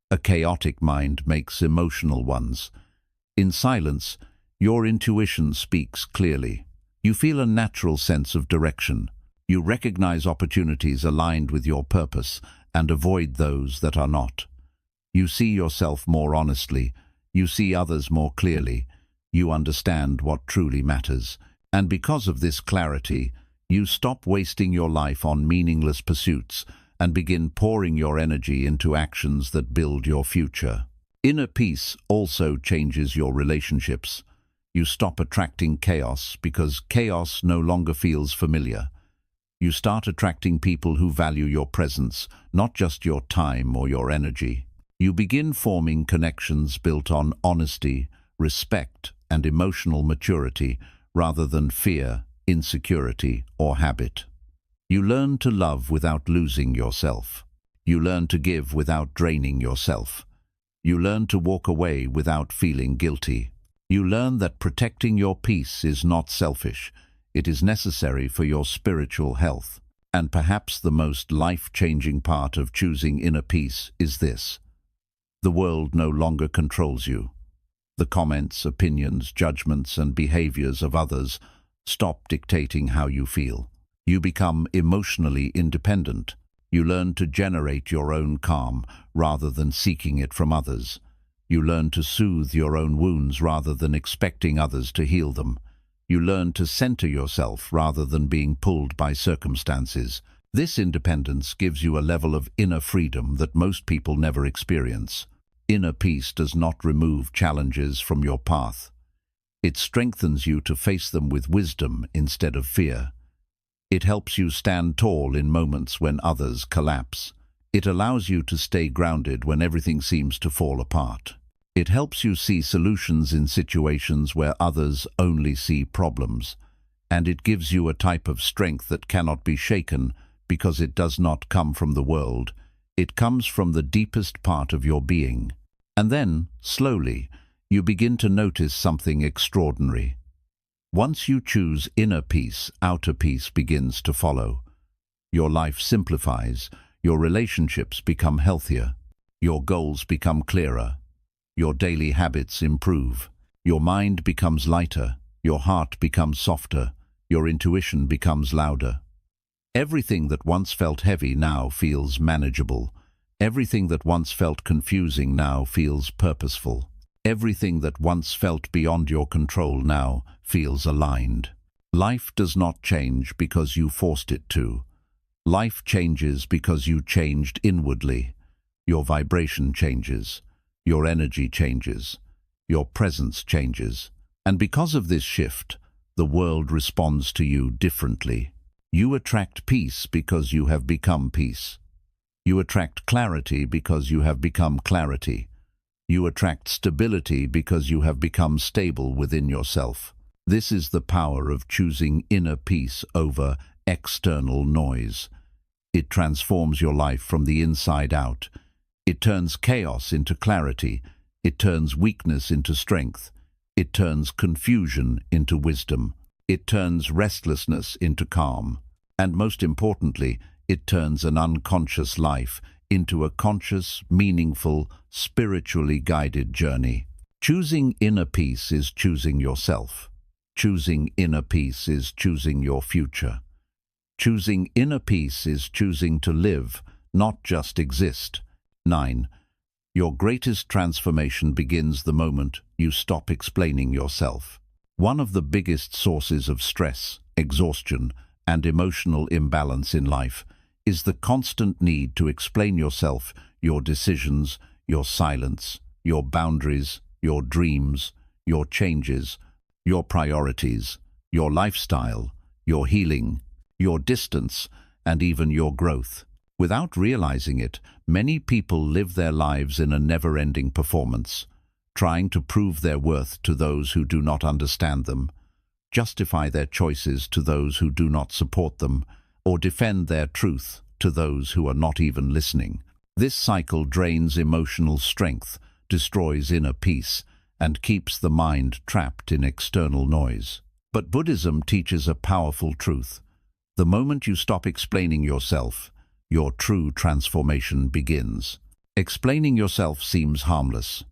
A chaotic mind makes emotional ones. In silence, your intuition speaks clearly. You feel a natural sense of direction. You recognize opportunities aligned with your purpose and avoid those that are not. You see yourself more honestly. You see others more clearly. You understand what truly matters. And because of this clarity, you stop wasting your life on meaningless pursuits and begin pouring your energy into actions that build your future. Inner peace also changes your relationships. You stop attracting chaos because chaos no longer feels familiar. You start attracting people who value your presence, not just your time or your energy. You begin forming connections built on honesty, respect, and emotional maturity, rather than fear, insecurity, or habit. You learn to love without losing yourself. You learn to give without draining yourself. You learn to walk away without feeling guilty. You learn that protecting your peace is not selfish. It is necessary for your spiritual health. And perhaps the most life-changing part of choosing inner peace is this: the world no longer controls you. The comments, opinions, judgments, and behaviors of others stop dictating how you feel. You become emotionally independent. You learn to generate your own calm rather than seeking it from others. You learn to soothe your own wounds rather than expecting others to heal them. You learn to center yourself rather than being pulled by circumstances. This independence gives you a level of inner freedom that most people never experience. Inner peace does not remove challenges from your path. It strengthens you to face them with wisdom instead of fear. It helps you stand tall in moments when others collapse. It allows you to stay grounded when everything seems to fall apart. It helps you see solutions in situations where others only see problems. And it gives you a type of strength that cannot be shaken because it does not come from the world. It comes from the deepest part of your being. And then, slowly, you begin to notice something extraordinary. Once you choose inner peace, outer peace begins to follow. Your life simplifies, your relationships become healthier, your goals become clearer, your daily habits improve, your mind becomes lighter, your heart becomes softer, your intuition becomes louder. Everything that once felt heavy now feels manageable. Everything that once felt confusing now feels purposeful. Everything that once felt beyond your control now feels aligned. Life does not change because you forced it to. Life changes because you changed inwardly. Your vibration changes. Your energy changes. Your presence changes. And because of this shift, the world responds to you differently. You attract peace because you have become peace. You attract clarity because you have become clarity. You attract stability because you have become stable within yourself. This is the power of choosing inner peace over external noise. It transforms your life from the inside out. It turns chaos into clarity. It turns weakness into strength. It turns confusion into wisdom. It turns restlessness into calm. And most importantly, it turns an unconscious life into a conscious, meaningful, spiritually guided journey. Choosing inner peace is choosing yourself. Choosing inner peace is choosing your future. Choosing inner peace is choosing to live, not just exist. 9. Your greatest transformation begins the moment you stop explaining yourself. One of the biggest sources of stress, exhaustion, and emotional imbalance in life is the constant need to explain yourself, your decisions, your silence, your boundaries, your dreams, your changes, your priorities, your lifestyle, your healing, your distance, and even your growth. Without realizing it, many people live their lives in a never-ending performance, trying to prove their worth to those who do not understand them, justify their choices to those who do not support them, or defend their truth to those who are not even listening. This cycle drains emotional strength, destroys inner peace, and keeps the mind trapped in external noise. But Buddhism teaches a powerful truth. The moment you stop explaining yourself, your true transformation begins. Explaining yourself seems harmless.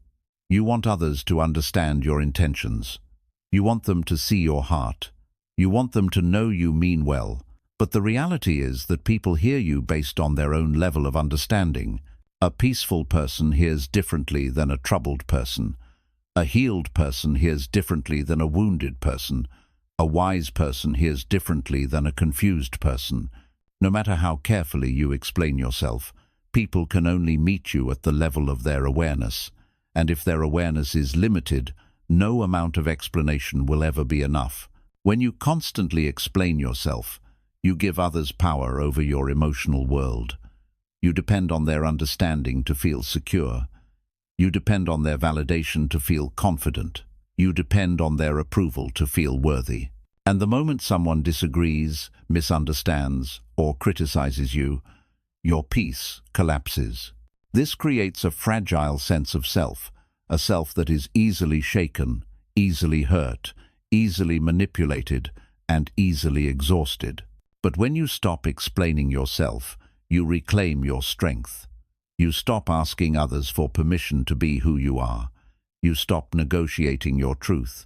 You want others to understand your intentions. You want them to see your heart. You want them to know you mean well. But the reality is that people hear you based on their own level of understanding. A peaceful person hears differently than a troubled person. A healed person hears differently than a wounded person. A wise person hears differently than a confused person. No matter how carefully you explain yourself, people can only meet you at the level of their awareness. And if their awareness is limited, no amount of explanation will ever be enough. When you constantly explain yourself, you give others power over your emotional world. You depend on their understanding to feel secure. You depend on their validation to feel confident. You depend on their approval to feel worthy. And the moment someone disagrees, misunderstands, or criticizes you, your peace collapses. This creates a fragile sense of self, a self that is easily shaken, easily hurt, easily manipulated, and easily exhausted. But when you stop explaining yourself, you reclaim your strength. You stop asking others for permission to be who you are. You stop negotiating your truth.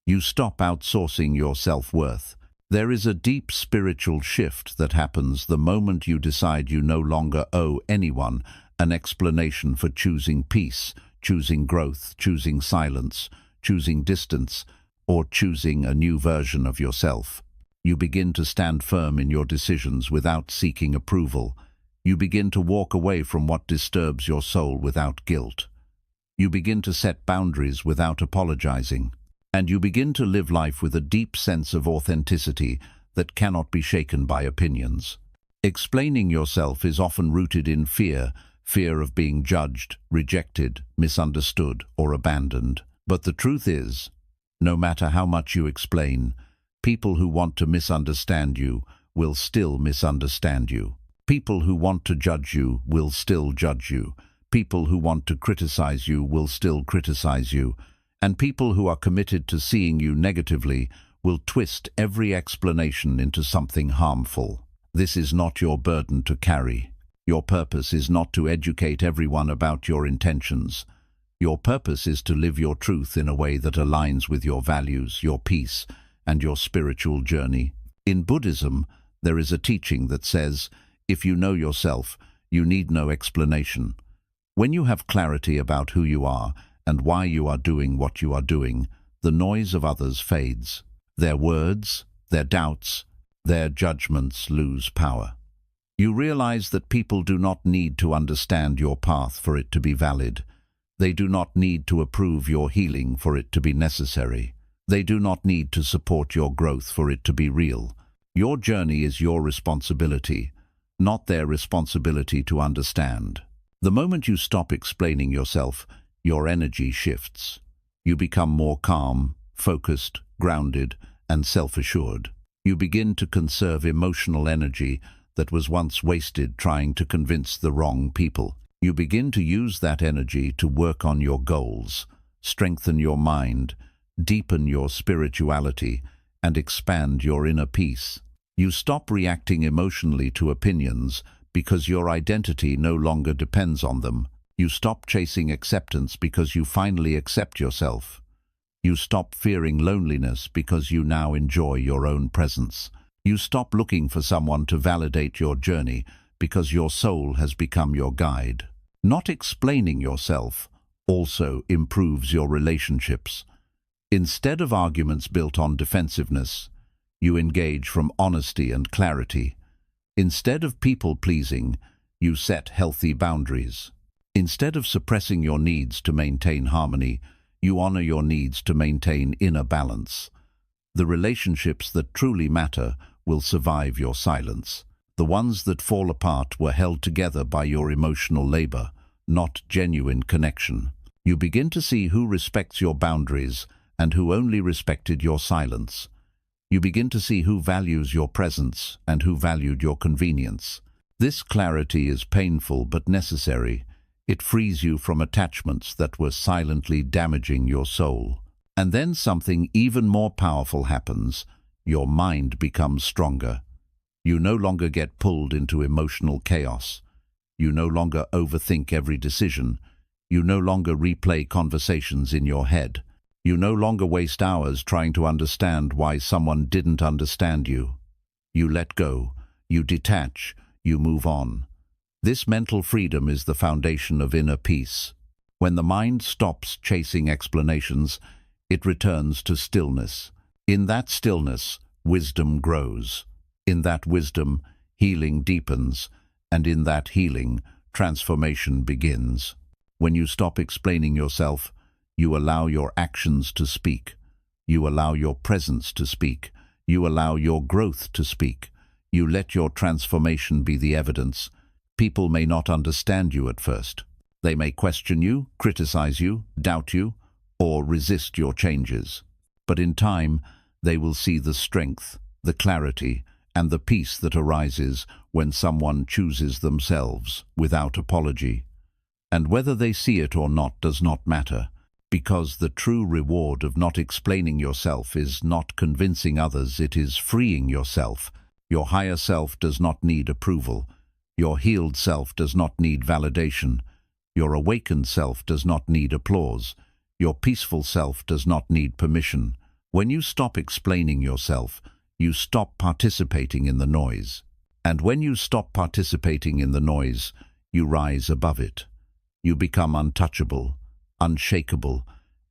You stop outsourcing your self-worth. There is a deep spiritual shift that happens the moment you decide you no longer owe anyone an explanation for choosing peace, choosing growth, choosing silence, choosing distance, or choosing a new version of yourself. You begin to stand firm in your decisions without seeking approval. You begin to walk away from what disturbs your soul without guilt. You begin to set boundaries without apologizing. And you begin to live life with a deep sense of authenticity that cannot be shaken by opinions. Explaining yourself is often rooted in fear, fear of being judged, rejected, misunderstood, or abandoned. But the truth is, no matter how much you explain, people who want to misunderstand you will still misunderstand you. People who want to judge you will still judge you. People who want to criticize you will still criticize you. And people who are committed to seeing you negatively will twist every explanation into something harmful. This is not your burden to carry. Your purpose is not to educate everyone about your intentions. Your purpose is to live your truth in a way that aligns with your values, your peace, and your spiritual journey. In Buddhism, there is a teaching that says, if you know yourself, you need no explanation. When you have clarity about who you are and why you are doing what you are doing, the noise of others fades. Their words, their doubts, their judgments lose power. You realize that people do not need to understand your path for it to be valid. They do not need to approve your healing for it to be necessary. They do not need to support your growth for it to be real. Your journey is your responsibility, not their responsibility to understand. The moment you stop explaining yourself, your energy shifts. You become more calm, focused, grounded, and self-assured. You begin to conserve emotional energy that was once wasted trying to convince the wrong people. You begin to use that energy to work on your goals, strengthen your mind, deepen your spirituality, and expand your inner peace. You stop reacting emotionally to opinions because your identity no longer depends on them. You stop chasing acceptance because you finally accept yourself. You stop fearing loneliness because you now enjoy your own presence. You stop looking for someone to validate your journey because your soul has become your guide. Not explaining yourself also improves your relationships. Instead of arguments built on defensiveness, you engage from honesty and clarity. Instead of people-pleasing, you set healthy boundaries. Instead of suppressing your needs to maintain harmony, you honor your needs to maintain inner balance. The relationships that truly matter will survive your silence. The ones that fall apart were held together by your emotional labor, not genuine connection. You begin to see who respects your boundaries and who only respected your silence. You begin to see who values your presence and who valued your convenience. This clarity is painful but necessary. It frees you from attachments that were silently damaging your soul. And then something even more powerful happens. Your mind becomes stronger. You no longer get pulled into emotional chaos. You no longer overthink every decision. You no longer replay conversations in your head. You no longer waste hours trying to understand why someone didn't understand you. You let go. You detach. You move on. This mental freedom is the foundation of inner peace. When the mind stops chasing explanations, it returns to stillness. In that stillness, wisdom grows. In that wisdom, healing deepens. And in that healing, transformation begins. When you stop explaining yourself, you allow your actions to speak. You allow your presence to speak. You allow your growth to speak. You let your transformation be the evidence. People may not understand you at first. They may question you, criticize you, doubt you, or resist your changes. But in time, they will see the strength, the clarity, and the peace that arises when someone chooses themselves without apology. And whether they see it or not does not matter, because the true reward of not explaining yourself is not convincing others, it is freeing yourself. Your higher self does not need approval. Your healed self does not need validation. Your awakened self does not need applause. Your peaceful self does not need permission. When you stop explaining yourself, you stop participating in the noise. And when you stop participating in the noise, you rise above it. You become untouchable, unshakable,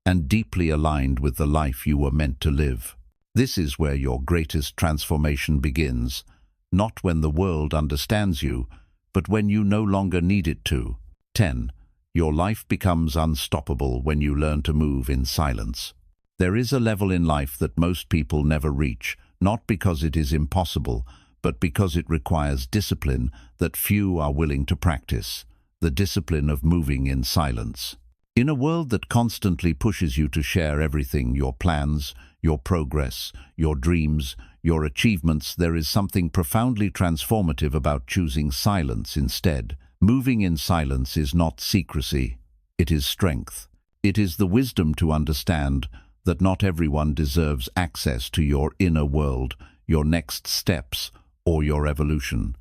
and deeply aligned with the life you were meant to live. This is where your greatest transformation begins, not when the world understands you, but when you no longer need it to. 10. Your life becomes unstoppable when you learn to move in silence. There is a level in life that most people never reach, not because it is impossible, but because it requires discipline that few are willing to practice, the discipline of moving in silence. In a world that constantly pushes you to share everything, your plans, your progress, your dreams, your achievements, there is something profoundly transformative about choosing silence instead. Moving in silence is not secrecy, it is strength. It is the wisdom to understand that not everyone deserves access to your inner world, your next steps, or your evolution.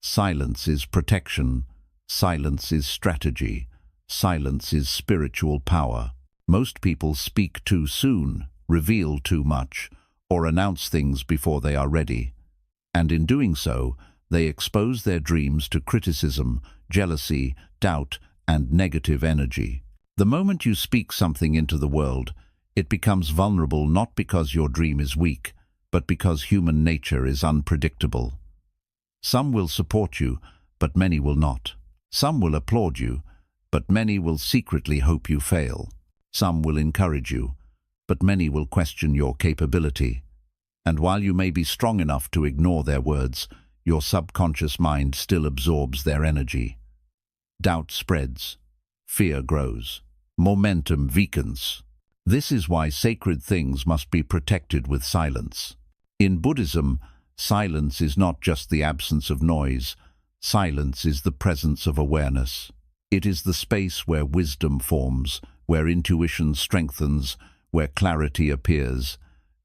Silence is protection. Silence is strategy. Silence is spiritual power. Most people speak too soon, reveal too much, or announce things before they are ready. And in doing so, they expose their dreams to criticism, jealousy, doubt, and negative energy. The moment you speak something into the world, it becomes vulnerable not because your dream is weak, but because human nature is unpredictable. Some will support you, but many will not. Some will applaud you, but many will secretly hope you fail. Some will encourage you, but many will question your capability. And while you may be strong enough to ignore their words, your subconscious mind still absorbs their energy. Doubt spreads. Fear grows. Momentum weakens. This is why sacred things must be protected with silence. In Buddhism, silence is not just the absence of noise. Silence is the presence of awareness. It is the space where wisdom forms, where intuition strengthens, where clarity appears,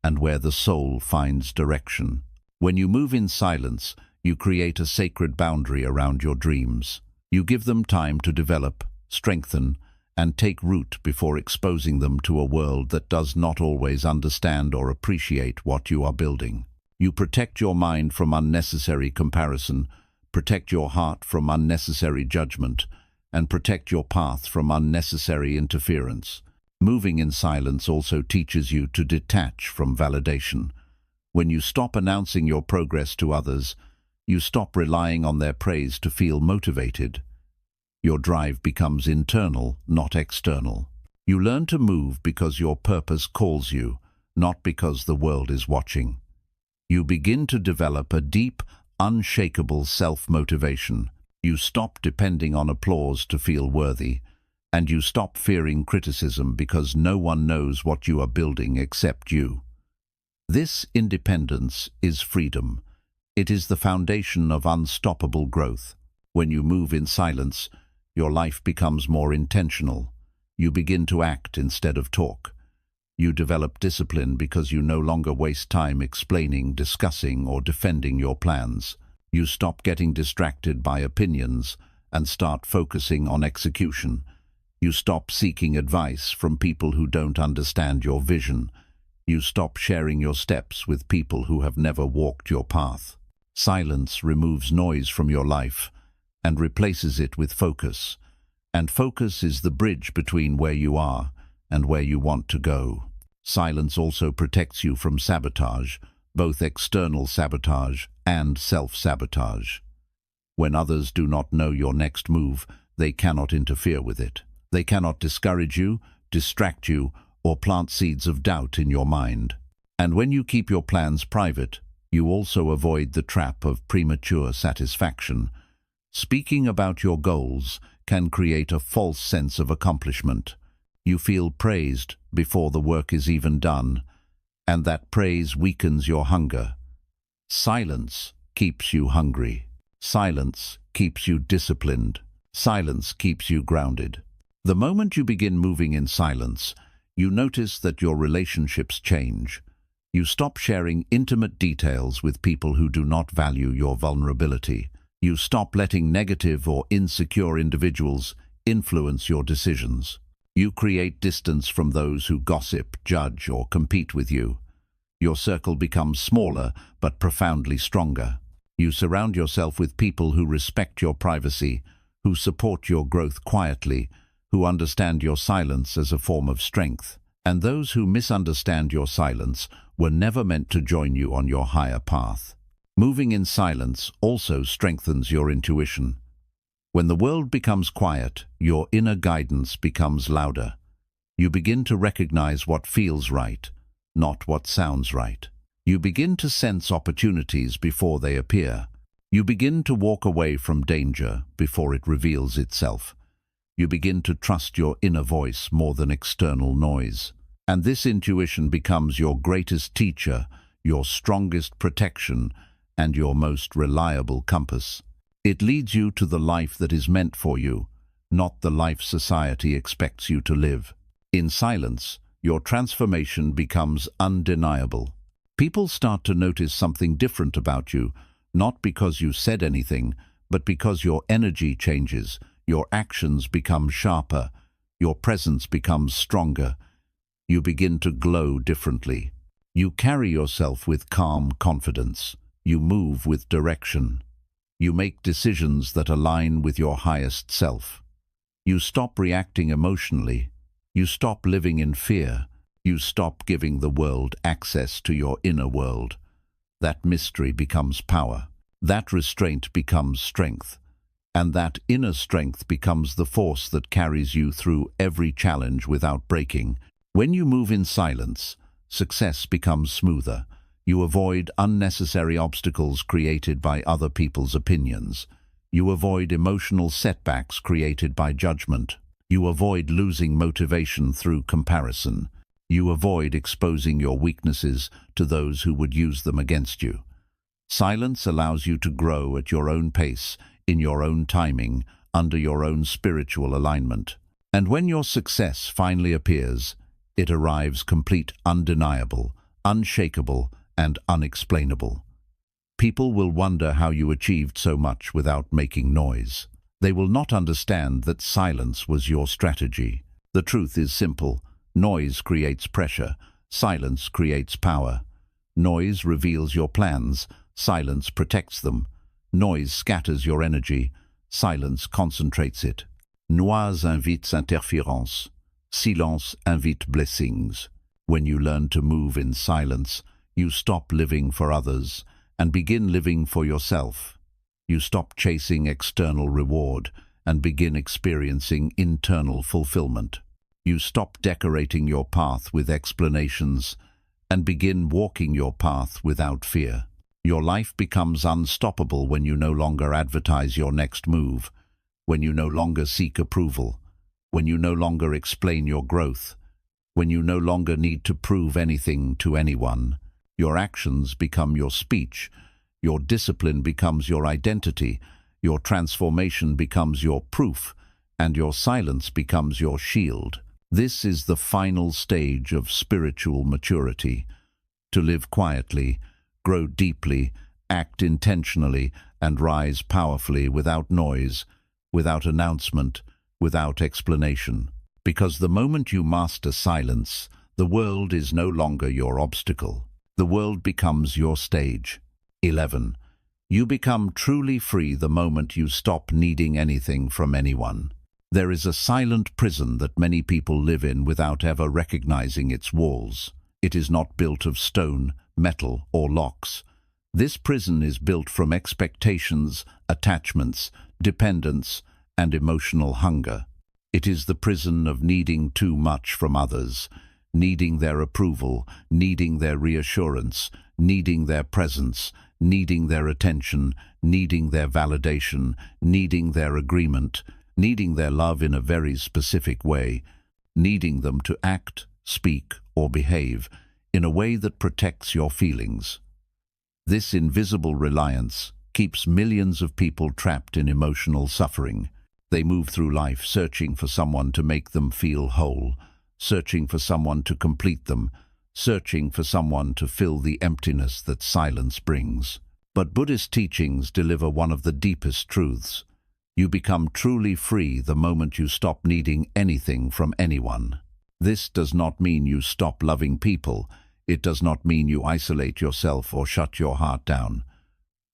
and where the soul finds direction. When you move in silence, you create a sacred boundary around your dreams. You give them time to develop, strengthen, and take root before exposing them to a world that does not always understand or appreciate what you are building. You protect your mind from unnecessary comparison, protect your heart from unnecessary judgment, and protect your path from unnecessary interference. Moving in silence also teaches you to detach from validation. When you stop announcing your progress to others, you stop relying on their praise to feel motivated. Your drive becomes internal, not external. You learn to move because your purpose calls you, not because the world is watching. You begin to develop a deep, unshakable self-motivation. You stop depending on applause to feel worthy, and you stop fearing criticism because no one knows what you are building except you. This independence is freedom. It is the foundation of unstoppable growth. When you move in silence, your life becomes more intentional. You begin to act instead of talk. You develop discipline because you no longer waste time explaining, discussing, or defending your plans. You stop getting distracted by opinions and start focusing on execution. You stop seeking advice from people who don't understand your vision. You stop sharing your steps with people who have never walked your path. Silence removes noise from your life and replaces it with focus. And focus is the bridge between where you are and where you want to go. Silence also protects you from sabotage, both external sabotage and self-sabotage. When others do not know your next move, they cannot interfere with it. They cannot discourage you, distract you, or plant seeds of doubt in your mind. And when you keep your plans private, you also avoid the trap of premature satisfaction. Speaking about your goals can create a false sense of accomplishment. You feel praised before the work is even done, and that praise weakens your hunger. Silence keeps you hungry. Silence keeps you disciplined. Silence keeps you grounded. The moment you begin moving in silence, you notice that your relationships change. You stop sharing intimate details with people who do not value your vulnerability. You stop letting negative or insecure individuals influence your decisions. You create distance from those who gossip, judge, or compete with you. Your circle becomes smaller but profoundly stronger. You surround yourself with people who respect your privacy, who support your growth quietly, who understand your silence as a form of strength. And those who misunderstand your silence were never meant to join you on your higher path. Moving in silence also strengthens your intuition. When the world becomes quiet, your inner guidance becomes louder. You begin to recognize what feels right, not what sounds right. You begin to sense opportunities before they appear. You begin to walk away from danger before it reveals itself. You begin to trust your inner voice more than external noise. And this intuition becomes your greatest teacher, your strongest protection, and your most reliable compass. It leads you to the life that is meant for you, not the life society expects you to live. In silence, your transformation becomes undeniable. People start to notice something different about you, not because you said anything, but because your energy changes, your actions become sharper, your presence becomes stronger. You begin to glow differently. You carry yourself with calm confidence. You move with direction. You make decisions that align with your highest self. You stop reacting emotionally. You stop living in fear. You stop giving the world access to your inner world. That mystery becomes power. That restraint becomes strength. And that inner strength becomes the force that carries you through every challenge without breaking. When you move in silence, success becomes smoother. You avoid unnecessary obstacles created by other people's opinions. You avoid emotional setbacks created by judgment. You avoid losing motivation through comparison. You avoid exposing your weaknesses to those who would use them against you. Silence allows you to grow at your own pace, in your own timing, under your own spiritual alignment. And when your success finally appears, it arrives complete, undeniable, unshakable, and unexplainable. People will wonder how you achieved so much without making noise. They will not understand that silence was your strategy. The truth is simple. Noise creates pressure. Silence creates power. Noise reveals your plans. Silence protects them. Noise scatters your energy. Silence concentrates it. Noise invites interférence. Silence invite blessings. When you learn to move in silence, you stop living for others and begin living for yourself. You stop chasing external reward and begin experiencing internal fulfillment. You stop decorating your path with explanations and begin walking your path without fear. Your life becomes unstoppable when you no longer advertise your next move, when you no longer seek approval, when you no longer explain your growth, when you no longer need to prove anything to anyone. Your actions become your speech, your discipline becomes your identity, your transformation becomes your proof, and your silence becomes your shield. This is the final stage of spiritual maturity. To live quietly, grow deeply, act intentionally, and rise powerfully without noise, without announcement, without explanation. Because the moment you master silence, the world is no longer your obstacle. The world becomes your stage. 11. You become truly free the moment you stop needing anything from anyone. There is a silent prison that many people live in without ever recognizing its walls. It is not built of stone, metal, or locks. This prison is built from expectations, attachments, dependence, and emotional hunger. It is the prison of needing too much from others, needing their approval, needing their reassurance, needing their presence, needing their attention, needing their validation, needing their agreement, needing their love in a very specific way, needing them to act, speak, or behave in a way that protects your feelings. This invisible reliance keeps millions of people trapped in emotional suffering. They move through life searching for someone to make them feel whole, searching for someone to complete them, searching for someone to fill the emptiness that silence brings. But Buddhist teachings deliver one of the deepest truths. You become truly free the moment you stop needing anything from anyone. This does not mean you stop loving people. It does not mean you isolate yourself or shut your heart down.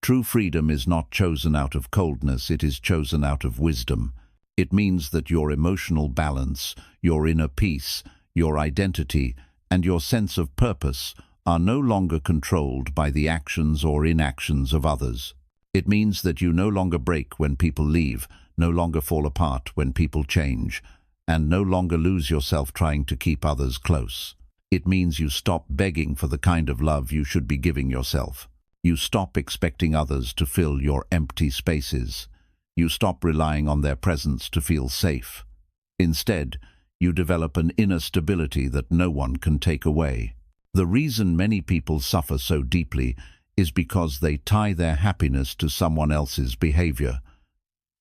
True freedom is not chosen out of coldness, it is chosen out of wisdom. It means that your emotional balance, your inner peace, your identity, and your sense of purpose are no longer controlled by the actions or inactions of others. It means that you no longer break when people leave, no longer fall apart when people change, and no longer lose yourself trying to keep others close. It means you stop begging for the kind of love you should be giving yourself. You stop expecting others to fill your empty spaces. You stop relying on their presence to feel safe. Instead, you develop an inner stability that no one can take away. The reason many people suffer so deeply is because they tie their happiness to someone else's behavior.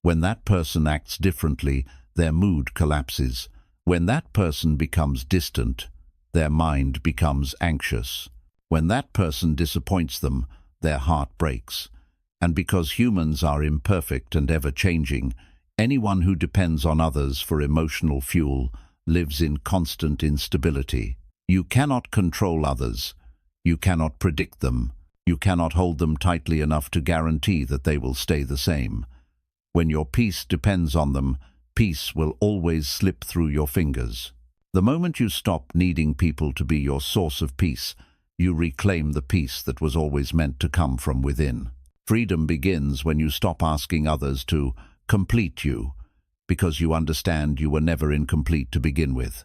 When that person acts differently, their mood collapses. When that person becomes distant, their mind becomes anxious. When that person disappoints them, their heart breaks. And because humans are imperfect and ever-changing, anyone who depends on others for emotional fuel lives in constant instability. You cannot control others. You cannot predict them. You cannot hold them tightly enough to guarantee that they will stay the same. When your peace depends on them, peace will always slip through your fingers. The moment you stop needing people to be your source of peace, you reclaim the peace that was always meant to come from within. Freedom begins when you stop asking others to complete you, because you understand you were never incomplete to begin with.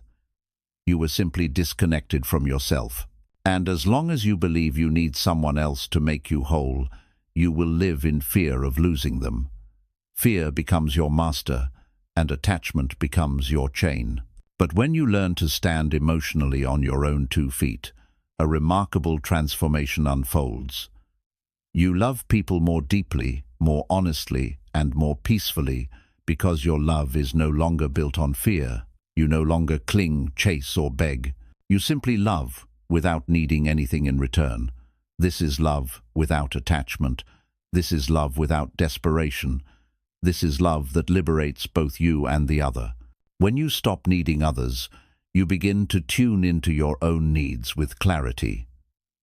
You were simply disconnected from yourself. And as long as you believe you need someone else to make you whole, you will live in fear of losing them. Fear becomes your master, and attachment becomes your chain. But when you learn to stand emotionally on your own 2 feet, a remarkable transformation unfolds. You love people more deeply, more honestly, and more peacefully because your love is no longer built on fear. You no longer cling, chase, or beg. You simply love without needing anything in return. This is love without attachment. This is love without desperation. This is love that liberates both you and the other. When you stop needing others, you begin to tune into your own needs with clarity.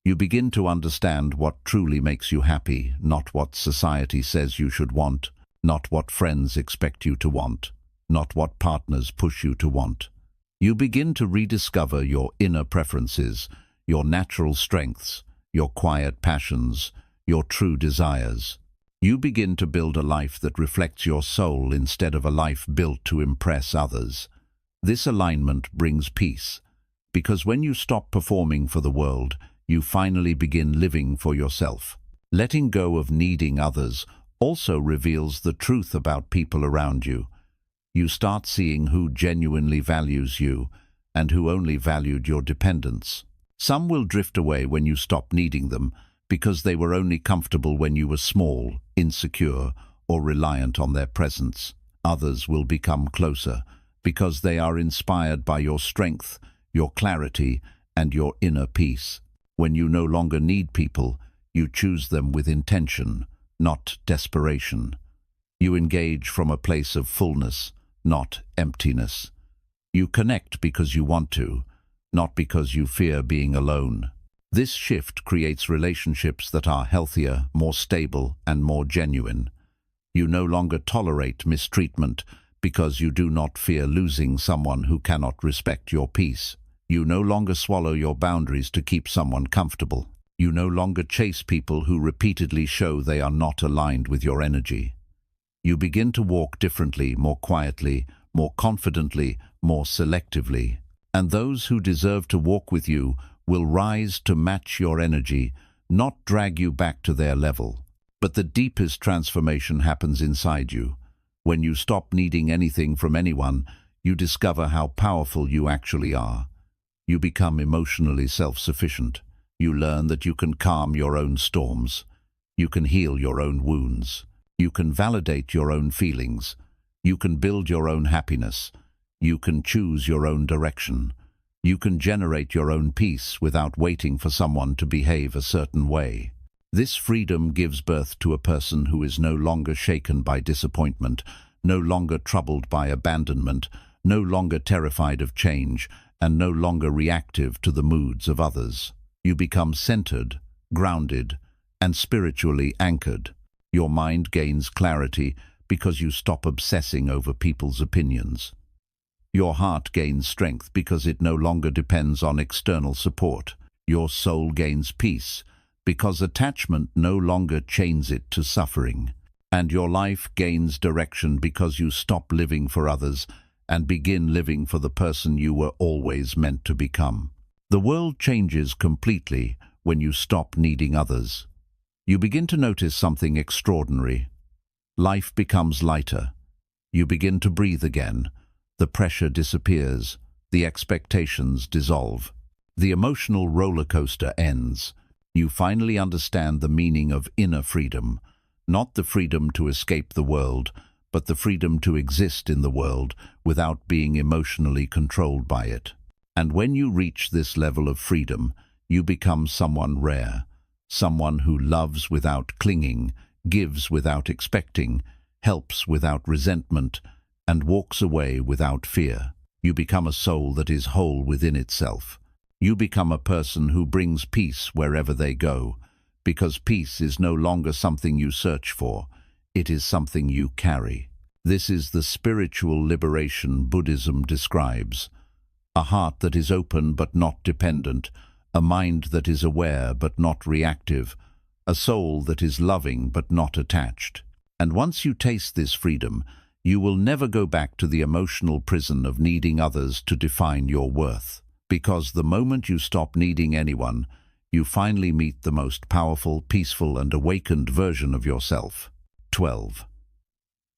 You begin to understand what truly makes you happy, not what society says you should want, not what friends expect you to want, not what partners push you to want. You begin to rediscover your inner preferences, your natural strengths, your quiet passions, your true desires. You begin to build a life that reflects your soul instead of a life built to impress others. This alignment brings peace, because when you stop performing for the world, you finally begin living for yourself. Letting go of needing others also reveals the truth about people around you. You start seeing who genuinely values you and who only valued your dependence. Some will drift away when you stop needing them because they were only comfortable when you were small, insecure, or reliant on their presence. Others will become closer because they are inspired by your strength, your clarity, and your inner peace. When you no longer need people, you choose them with intention, not desperation. You engage from a place of fullness, not emptiness. You connect because you want to, not because you fear being alone. This shift creates relationships that are healthier, more stable, and more genuine. You no longer tolerate mistreatment because you do not fear losing someone who cannot respect your peace. You no longer swallow your boundaries to keep someone comfortable. You no longer chase people who repeatedly show they are not aligned with your energy. You begin to walk differently, more quietly, more confidently, more selectively. And those who deserve to walk with you will rise to match your energy, not drag you back to their level. But the deepest transformation happens inside you. When you stop needing anything from anyone, you discover how powerful you actually are. You become emotionally self-sufficient. You learn that you can calm your own storms. You can heal your own wounds. You can validate your own feelings. You can build your own happiness. You can choose your own direction. You can generate your own peace without waiting for someone to behave a certain way. This freedom gives birth to a person who is no longer shaken by disappointment, no longer troubled by abandonment, no longer terrified of change, and no longer reactive to the moods of others. You become centered, grounded, and spiritually anchored. Your mind gains clarity because you stop obsessing over people's opinions. Your heart gains strength because it no longer depends on external support. Your soul gains peace because attachment no longer chains it to suffering. And your life gains direction because you stop living for others and begin living for the person you were always meant to become. The world changes completely when you stop needing others. You begin to notice something extraordinary. Life becomes lighter. You begin to breathe again. The pressure disappears. The expectations dissolve. The emotional roller coaster ends. You finally understand the meaning of inner freedom, not the freedom to escape the world, but the freedom to exist in the world without being emotionally controlled by it. And when you reach this level of freedom, you become someone rare, someone who loves without clinging, gives without expecting, helps without resentment, and walks away without fear. You become a soul that is whole within itself. You become a person who brings peace wherever they go, because peace is no longer something you search for, it is something you carry. This is the spiritual liberation Buddhism describes. A heart that is open but not dependent, a mind that is aware but not reactive, a soul that is loving but not attached. And once you taste this freedom, you will never go back to the emotional prison of needing others to define your worth. Because the moment you stop needing anyone, you finally meet the most powerful, peaceful, and awakened version of yourself. 12.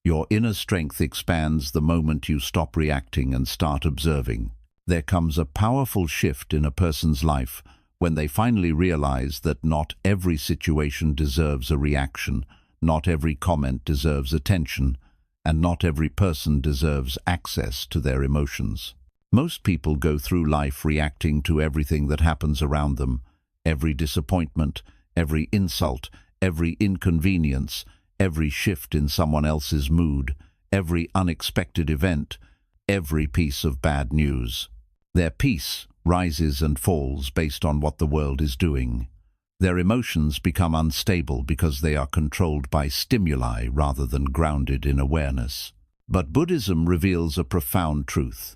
Your inner strength expands the moment you stop reacting and start observing. There comes a powerful shift in a person's life when they finally realize that not every situation deserves a reaction, not every comment deserves attention, and not every person deserves access to their emotions. Most people go through life reacting to everything that happens around them, every disappointment, every insult, every inconvenience, every shift in someone else's mood, every unexpected event, every piece of bad news. Their peace rises and falls based on what the world is doing. Their emotions become unstable because they are controlled by stimuli rather than grounded in awareness. But Buddhism reveals a profound truth.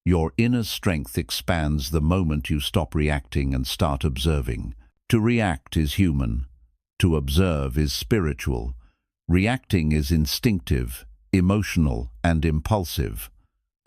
Your inner strength expands the moment you stop reacting and start observing. To react is human. To observe is spiritual. Reacting is instinctive, emotional, and impulsive.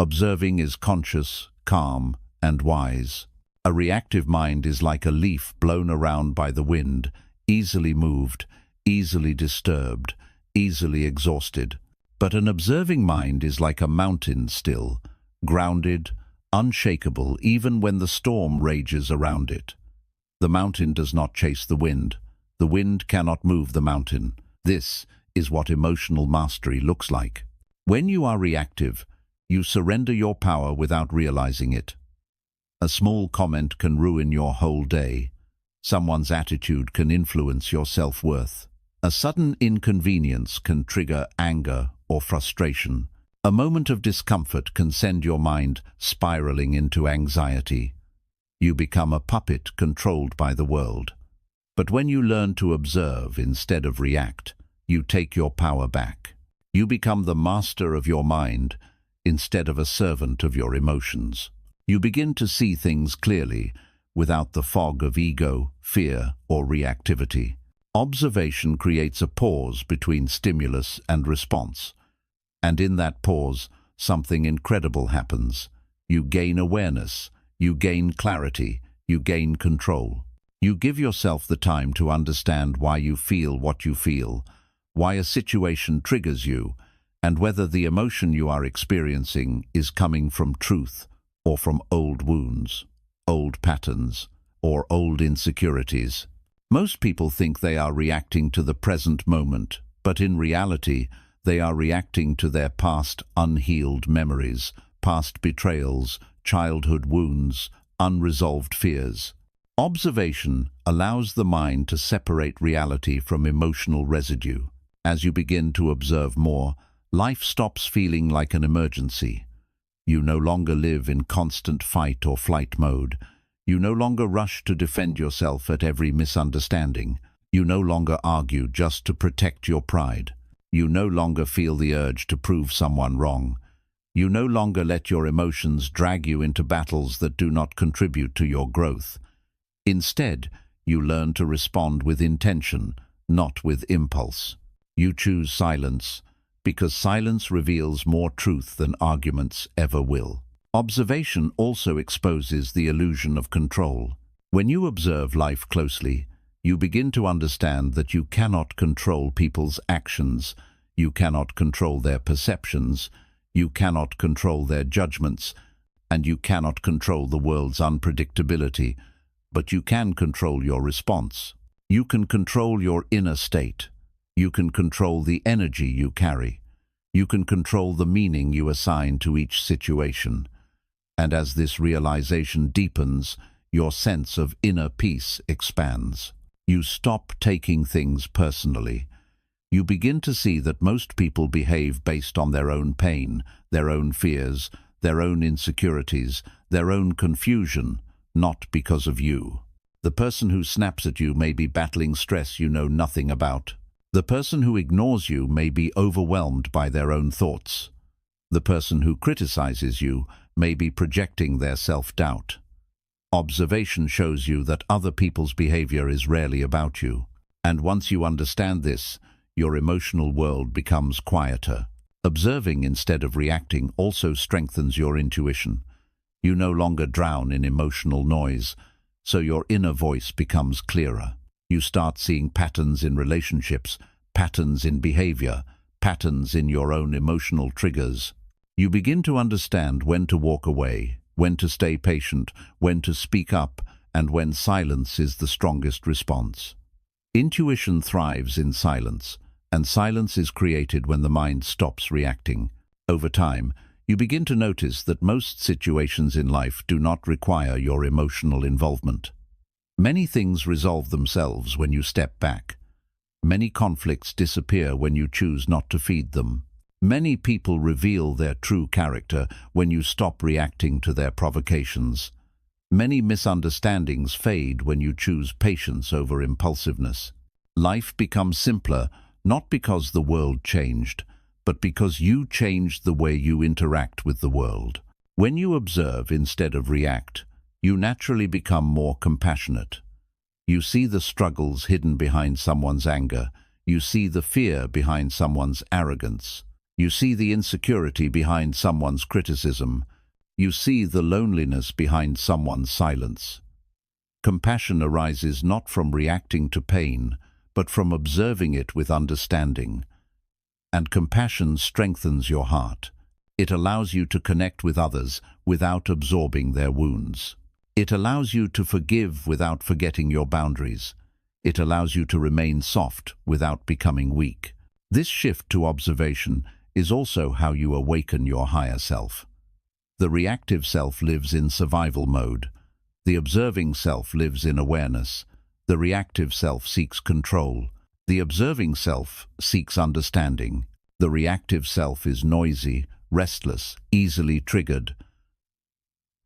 Observing is conscious, calm, and wise. A reactive mind is like a leaf blown around by the wind, easily moved, easily disturbed, easily exhausted. But an observing mind is like a mountain still, grounded, unshakable even when the storm rages around it. The mountain does not chase the wind. The wind cannot move the mountain. This is what emotional mastery looks like. When you are reactive, you surrender your power without realizing it. A small comment can ruin your whole day. Someone's attitude can influence your self-worth. A sudden inconvenience can trigger anger or frustration. A moment of discomfort can send your mind spiraling into anxiety. You become a puppet controlled by the world. But when you learn to observe instead of react, you take your power back. You become the master of your mind instead of a servant of your emotions. You begin to see things clearly without the fog of ego, fear, or reactivity. Observation creates a pause between stimulus and response. And in that pause, something incredible happens. You gain awareness, you gain clarity, you gain control. You give yourself the time to understand why you feel what you feel, why a situation triggers you, and whether the emotion you are experiencing is coming from truth or from old wounds, old patterns, or old insecurities. Most people think they are reacting to the present moment, but in reality, they are reacting to their past unhealed memories, past betrayals, childhood wounds, unresolved fears. Observation allows the mind to separate reality from emotional residue. As you begin to observe more, life stops feeling like an emergency. You no longer live in constant fight or flight mode. You no longer rush to defend yourself at every misunderstanding. You no longer argue just to protect your pride. You no longer feel the urge to prove someone wrong. You no longer let your emotions drag you into battles that do not contribute to your growth. Instead, you learn to respond with intention, not with impulse. You choose silence, because silence reveals more truth than arguments ever will. Observation also exposes the illusion of control. When you observe life closely, you begin to understand that you cannot control people's actions, you cannot control their perceptions, you cannot control their judgments, and you cannot control the world's unpredictability, but you can control your response. You can control your inner state. You can control the energy you carry. You can control the meaning you assign to each situation. And as this realization deepens, your sense of inner peace expands. You stop taking things personally. You begin to see that most people behave based on their own pain, their own fears, their own insecurities, their own confusion, not because of you. The person who snaps at you may be battling stress you know nothing about. The person who ignores you may be overwhelmed by their own thoughts. The person who criticizes you may be projecting their self-doubt. Observation shows you that other people's behavior is rarely about you. And once you understand this, your emotional world becomes quieter. Observing instead of reacting also strengthens your intuition. You no longer drown in emotional noise, so your inner voice becomes clearer. You start seeing patterns in relationships, patterns in behavior, patterns in your own emotional triggers. You begin to understand when to walk away, when to stay patient, when to speak up, and when silence is the strongest response. Intuition thrives in silence, and silence is created when the mind stops reacting. Over time, you begin to notice that most situations in life do not require your emotional involvement. Many things resolve themselves when you step back. Many conflicts disappear when you choose not to feed them. Many people reveal their true character when you stop reacting to their provocations. Many misunderstandings fade when you choose patience over impulsiveness. Life becomes simpler, not because the world changed, but because you changed the way you interact with the world. When you observe instead of react, you naturally become more compassionate. You see the struggles hidden behind someone's anger. You see the fear behind someone's arrogance. You see the insecurity behind someone's criticism. You see the loneliness behind someone's silence. Compassion arises not from reacting to pain, but from observing it with understanding. And compassion strengthens your heart. It allows you to connect with others without absorbing their wounds. It allows you to forgive without forgetting your boundaries. It allows you to remain soft without becoming weak. This shift to observation is also how you awaken your higher self. The reactive self lives in survival mode. The observing self lives in awareness. The reactive self seeks control. The observing self seeks understanding. The reactive self is noisy, restless, easily triggered.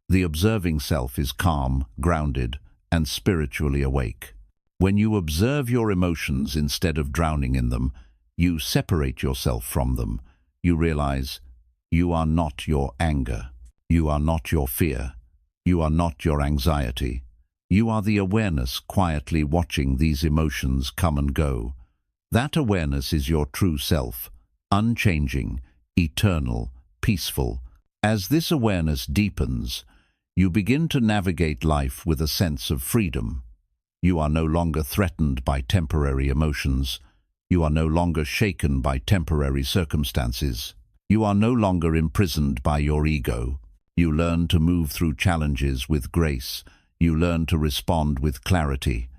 The observing self is calm, grounded, and spiritually awake. When you observe your emotions instead of drowning in them, you separate yourself from them. You realize you are not your anger. You are not your fear. You are not your anxiety. You are the awareness quietly watching these emotions come and go. That awareness is your true self, unchanging, eternal, peaceful. As this awareness deepens, you begin to navigate life with a sense of freedom. You are no longer threatened by temporary emotions. You are no longer shaken by temporary circumstances. You are no longer imprisoned by your ego. You learn to move through challenges with grace. You learn to respond with clarity.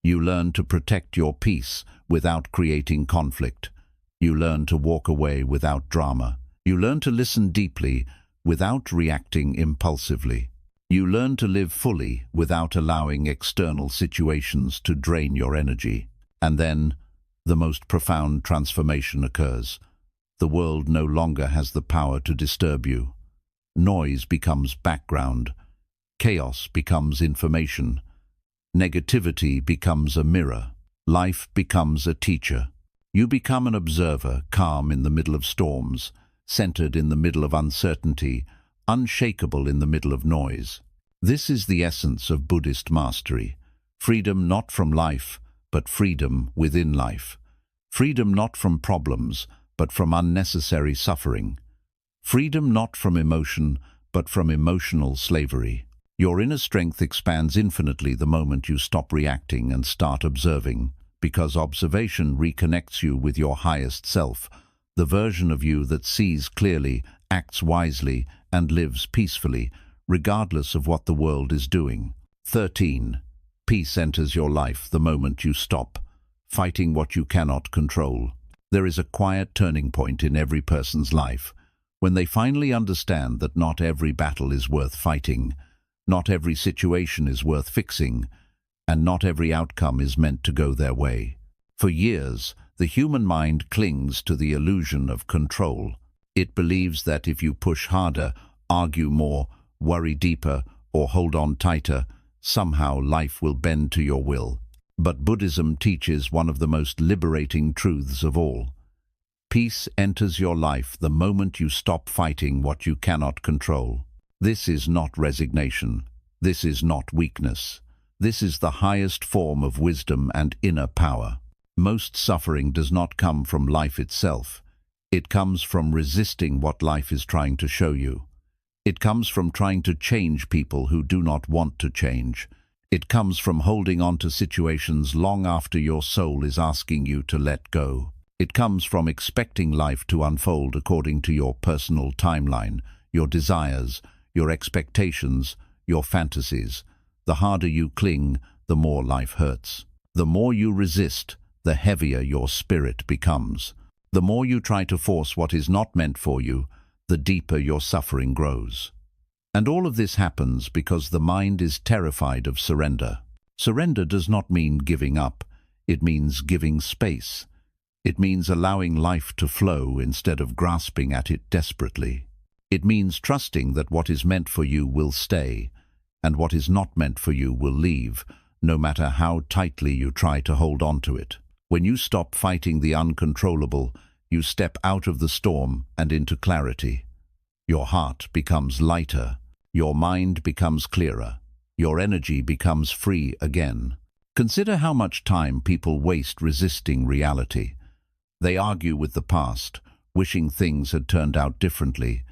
You learn to protect your peace without creating conflict. You learn to walk away without drama. You learn to listen deeply without reacting impulsively. You learn to live fully without allowing external situations to drain your energy. And then, the most profound transformation occurs. The world no longer has the power to disturb you. Noise becomes background. Chaos becomes information. Negativity becomes a mirror. Life becomes a teacher. You become an observer, calm in the middle of storms, centered in the middle of uncertainty, unshakable in the middle of noise. This is the essence of Buddhist mastery. Freedom not from life, but freedom within life. Freedom not from problems, but from unnecessary suffering. Freedom not from emotion, but from emotional slavery. Your inner strength expands infinitely the moment you stop reacting and start observing, because observation reconnects you with your highest self, the version of you that sees clearly, acts wisely, and lives peacefully, regardless of what the world is doing. 13. Peace enters your life the moment you stop fighting what you cannot control. There is a quiet turning point in every person's life, when they finally understand that not every battle is worth fighting, not every situation is worth fixing, and not every outcome is meant to go their way. For years, the human mind clings to the illusion of control. It believes that if you push harder, argue more, worry deeper, or hold on tighter, somehow life will bend to your will. But Buddhism teaches one of the most liberating truths of all. Peace enters your life the moment you stop fighting what you cannot control. This is not resignation. This is not weakness. This is the highest form of wisdom and inner power. Most suffering does not come from life itself. It comes from resisting what life is trying to show you. It comes from trying to change people who do not want to change. It comes from holding on to situations long after your soul is asking you to let go. It comes from expecting life to unfold according to your personal timeline, your desires, your expectations, your fantasies. The harder you cling, the more life hurts. The more you resist, the heavier your spirit becomes. The more you try to force what is not meant for you, the deeper your suffering grows. And all of this happens because the mind is terrified of surrender. Surrender does not mean giving up. It means giving space. It means allowing life to flow instead of grasping at it desperately. It means trusting that what is meant for you will stay, and what is not meant for you will leave, no matter how tightly you try to hold on to it. When you stop fighting the uncontrollable, you step out of the storm and into clarity. Your heart becomes lighter. Your mind becomes clearer. Your energy becomes free again. Consider how much time people waste resisting reality. They argue with the past, wishing things had turned out differently.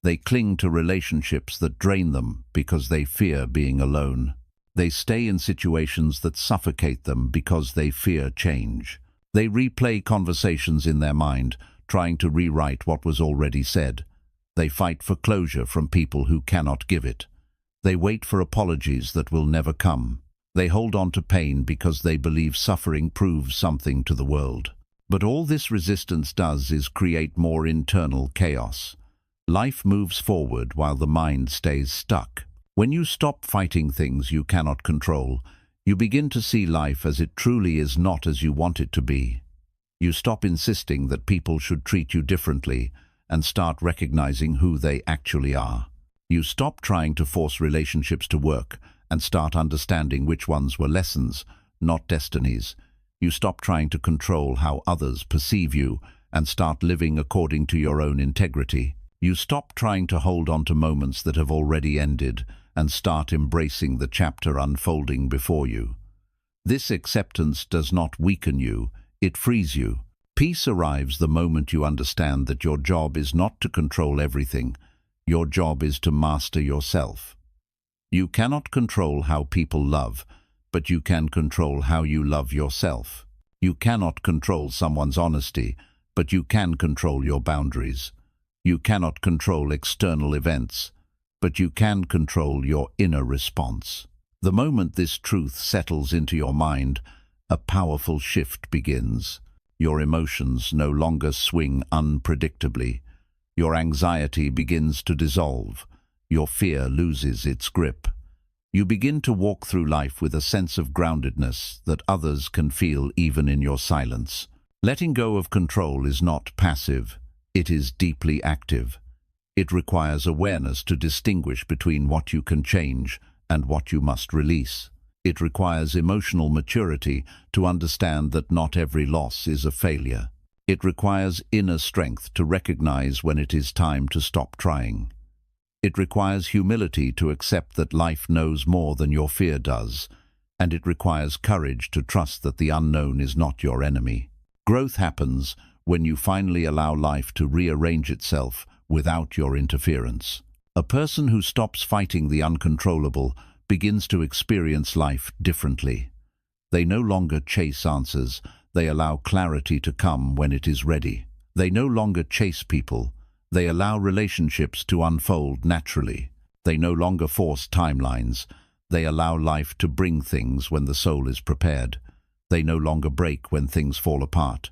They cling to relationships that drain them because they fear being alone. They stay in situations that suffocate them because they fear change. They replay conversations in their mind, trying to rewrite what was already said. They fight for closure from people who cannot give it. They wait for apologies that will never come. They hold on to pain because they believe suffering proves something to the world. But all this resistance does is create more internal chaos. Life moves forward while the mind stays stuck. When you stop fighting things you cannot control, you begin to see life as it truly is, not as you want it to be. You stop insisting that people should treat you differently and start recognizing who they actually are. You stop trying to force relationships to work and start understanding which ones were lessons, not destinies. You stop trying to control how others perceive you and start living according to your own integrity. You stop trying to hold on to moments that have already ended and start embracing the chapter unfolding before you. This acceptance does not weaken you, it frees you. Peace arrives the moment you understand that your job is not to control everything. Your job is to master yourself. You cannot control how people love, but you can control how you love yourself. You cannot control someone's honesty, but you can control your boundaries. You cannot control external events, but you can control your inner response. The moment this truth settles into your mind, a powerful shift begins. Your emotions no longer swing unpredictably. Your anxiety begins to dissolve. Your fear loses its grip. You begin to walk through life with a sense of groundedness that others can feel even in your silence. Letting go of control is not passive, it is deeply active. It requires awareness to distinguish between what you can change and what you must release. It requires emotional maturity to understand that not every loss is a failure. It requires inner strength to recognize when it is time to stop trying. It requires humility to accept that life knows more than your fear does, and it requires courage to trust that the unknown is not your enemy. Growth happens when you finally allow life to rearrange itself without your interference. A person who stops fighting the uncontrollable begins to experience life differently. They no longer chase answers, they allow clarity to come when it is ready. They no longer chase people, they allow relationships to unfold naturally. They no longer force timelines, they allow life to bring things when the soul is prepared. They no longer break when things fall apart.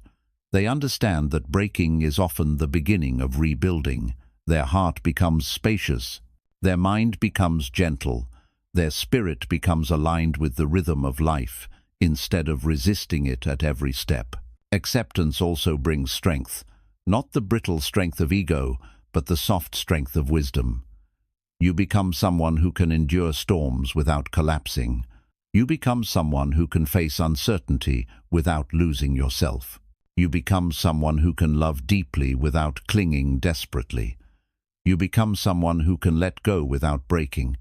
They understand that breaking is often the beginning of rebuilding. Their heart becomes spacious, their mind becomes gentle, their spirit becomes aligned with the rhythm of life, instead of resisting it at every step. Acceptance also brings strength, not the brittle strength of ego, but the soft strength of wisdom. You become someone who can endure storms without collapsing. You become someone who can face uncertainty without losing yourself. You become someone who can love deeply without clinging desperately. You become someone who can let go without breaking.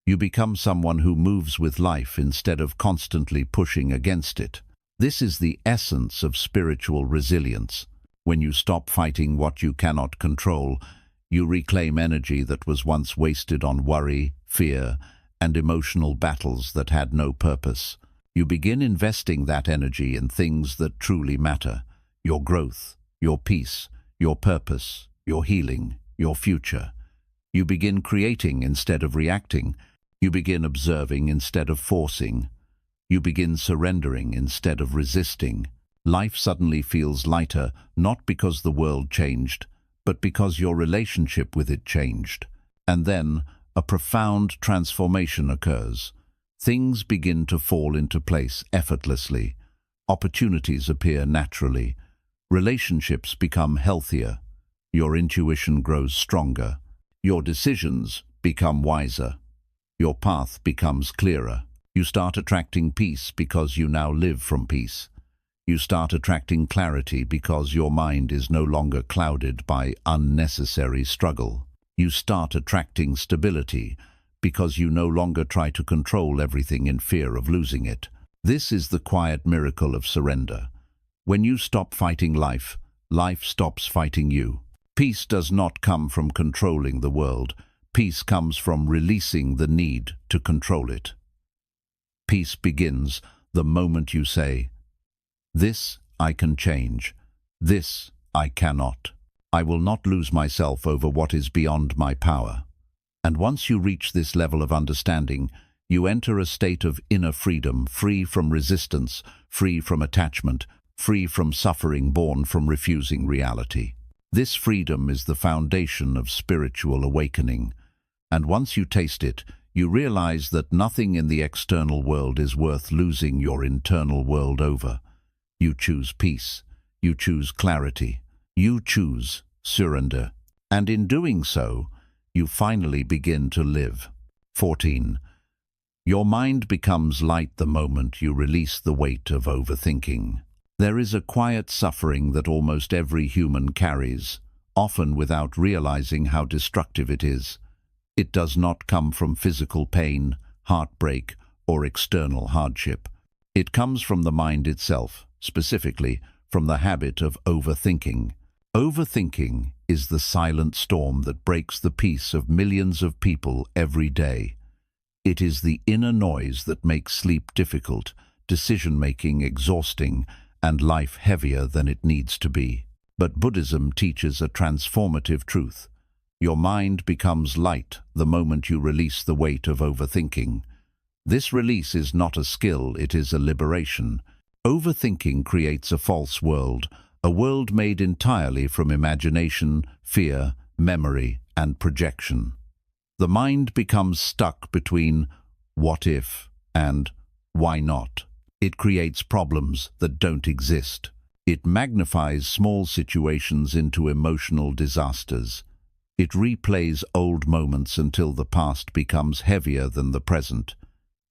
You become someone who moves with life instead of constantly pushing against it. This is the essence of spiritual resilience. When you stop fighting what you cannot control, you reclaim energy that was once wasted on worry, fear, and emotional battles that had no purpose. You begin investing that energy in things that truly matter: your growth, your peace, your purpose, your healing, your future. You begin creating instead of reacting. You begin observing instead of forcing. You begin surrendering instead of resisting. Life suddenly feels lighter, not because the world changed, but because your relationship with it changed. And then a profound transformation occurs. Things begin to fall into place effortlessly. Opportunities appear naturally. Relationships become healthier. Your intuition grows stronger. Your decisions become wiser. Your path becomes clearer. You start attracting peace because you now live from peace. You start attracting clarity because your mind is no longer clouded by unnecessary struggle. You start attracting stability because you no longer try to control everything in fear of losing it. This is the quiet miracle of surrender. When you stop fighting life, life stops fighting you. Peace does not come from controlling the world. Peace comes from releasing the need to control it. Peace begins the moment you say, "This I can change. This I cannot. I will not lose myself over what is beyond my power." And once you reach this level of understanding, you enter a state of inner freedom, free from resistance, free from attachment, free from suffering born from refusing reality. This freedom is the foundation of spiritual awakening. And once you taste it, you realize that nothing in the external world is worth losing your internal world over. You choose peace. You choose clarity. You choose surrender. And in doing so, you finally begin to live. 14. Your mind becomes light the moment you release the weight of overthinking. There is a quiet suffering that almost every human carries, often without realizing how destructive it is. It does not come from physical pain, heartbreak, or external hardship. It comes from the mind itself, specifically from the habit of overthinking. Overthinking is the silent storm that breaks the peace of millions of people every day. It is the inner noise that makes sleep difficult, decision-making exhausting, and life heavier than it needs to be. But Buddhism teaches a transformative truth. Your mind becomes light the moment you release the weight of overthinking. This release is not a skill, it is a liberation. Overthinking creates a false world, a world made entirely from imagination, fear, memory, and projection. The mind becomes stuck between "what if" and "why not?" It creates problems that don't exist. It magnifies small situations into emotional disasters. It replays old moments until the past becomes heavier than the present.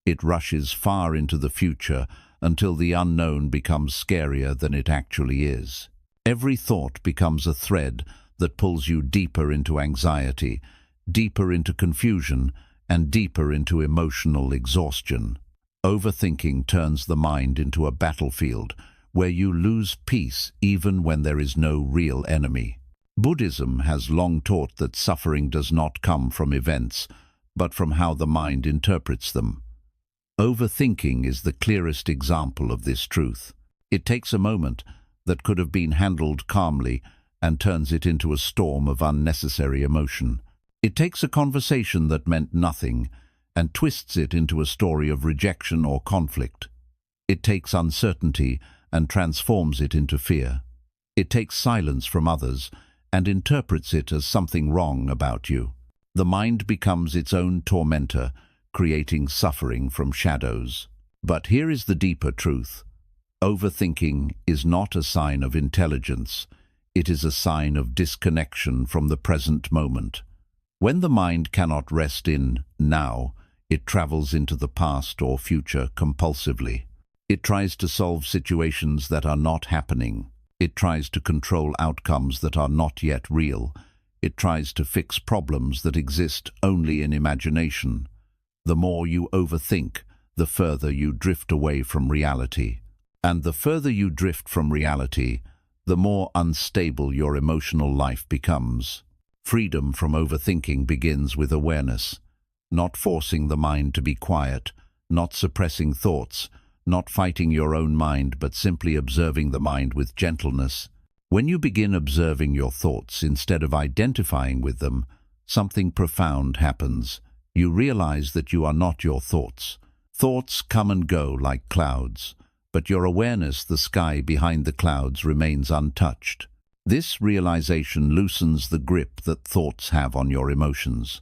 It rushes far into the future until the unknown becomes scarier than it actually is. Every thought becomes a thread that pulls you deeper into anxiety, deeper into confusion, and deeper into emotional exhaustion. Overthinking turns the mind into a battlefield where you lose peace even when there is no real enemy. Buddhism has long taught that suffering does not come from events, but from how the mind interprets them. Overthinking is the clearest example of this truth. It takes a moment that could have been handled calmly and turns it into a storm of unnecessary emotion. It takes a conversation that meant nothing and twists it into a story of rejection or conflict. It takes uncertainty and transforms it into fear. It takes silence from others and interprets it as something wrong about you. The mind becomes its own tormentor, creating suffering from shadows. But here is the deeper truth. Overthinking is not a sign of intelligence. It is a sign of disconnection from the present moment. When the mind cannot rest in now, it travels into the past or future compulsively. It tries to solve situations that are not happening. It tries to control outcomes that are not yet real. It tries to fix problems that exist only in imagination. The more you overthink, the further you drift away from reality. And the further you drift from reality, the more unstable your emotional life becomes. Freedom from overthinking begins with awareness, not forcing the mind to be quiet, not suppressing thoughts, not fighting your own mind, but simply observing the mind with gentleness. When you begin observing your thoughts instead of identifying with them, something profound happens. You realize that you are not your thoughts. Thoughts come and go like clouds, but your awareness, the sky behind the clouds, remains untouched. This realization loosens the grip that thoughts have on your emotions.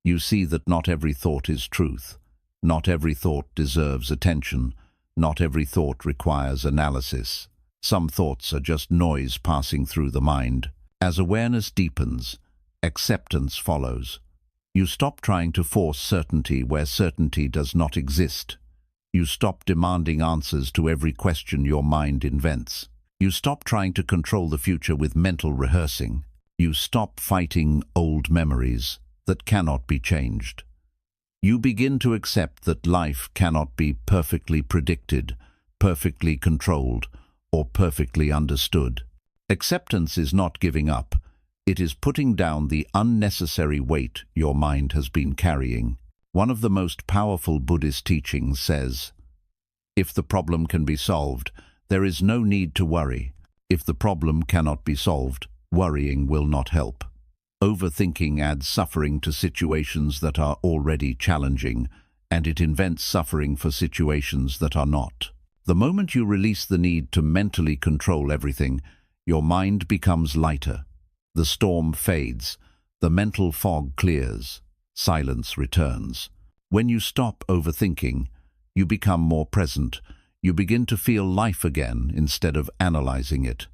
You see that not every thought is truth. Not every thought deserves attention. Not every thought requires analysis. Some thoughts are just noise passing through the mind. As awareness deepens, acceptance follows. You stop trying to force certainty where certainty does not exist. You stop demanding answers to every question your mind invents. You stop trying to control the future with mental rehearsing. You stop fighting old memories that cannot be changed. You begin to accept that life cannot be perfectly predicted, perfectly controlled, or perfectly understood. Acceptance is not giving up. It is putting down the unnecessary weight your mind has been carrying. One of the most powerful Buddhist teachings says, "If the problem can be solved, there is no need to worry. If the problem cannot be solved, worrying will not help." Overthinking adds suffering to situations that are already challenging, and it invents suffering for situations that are not. The moment you release the need to mentally control everything, your mind becomes lighter. The storm fades, the mental fog clears, silence returns. When you stop overthinking, you become more present. You begin to feel life again instead of analyzing it.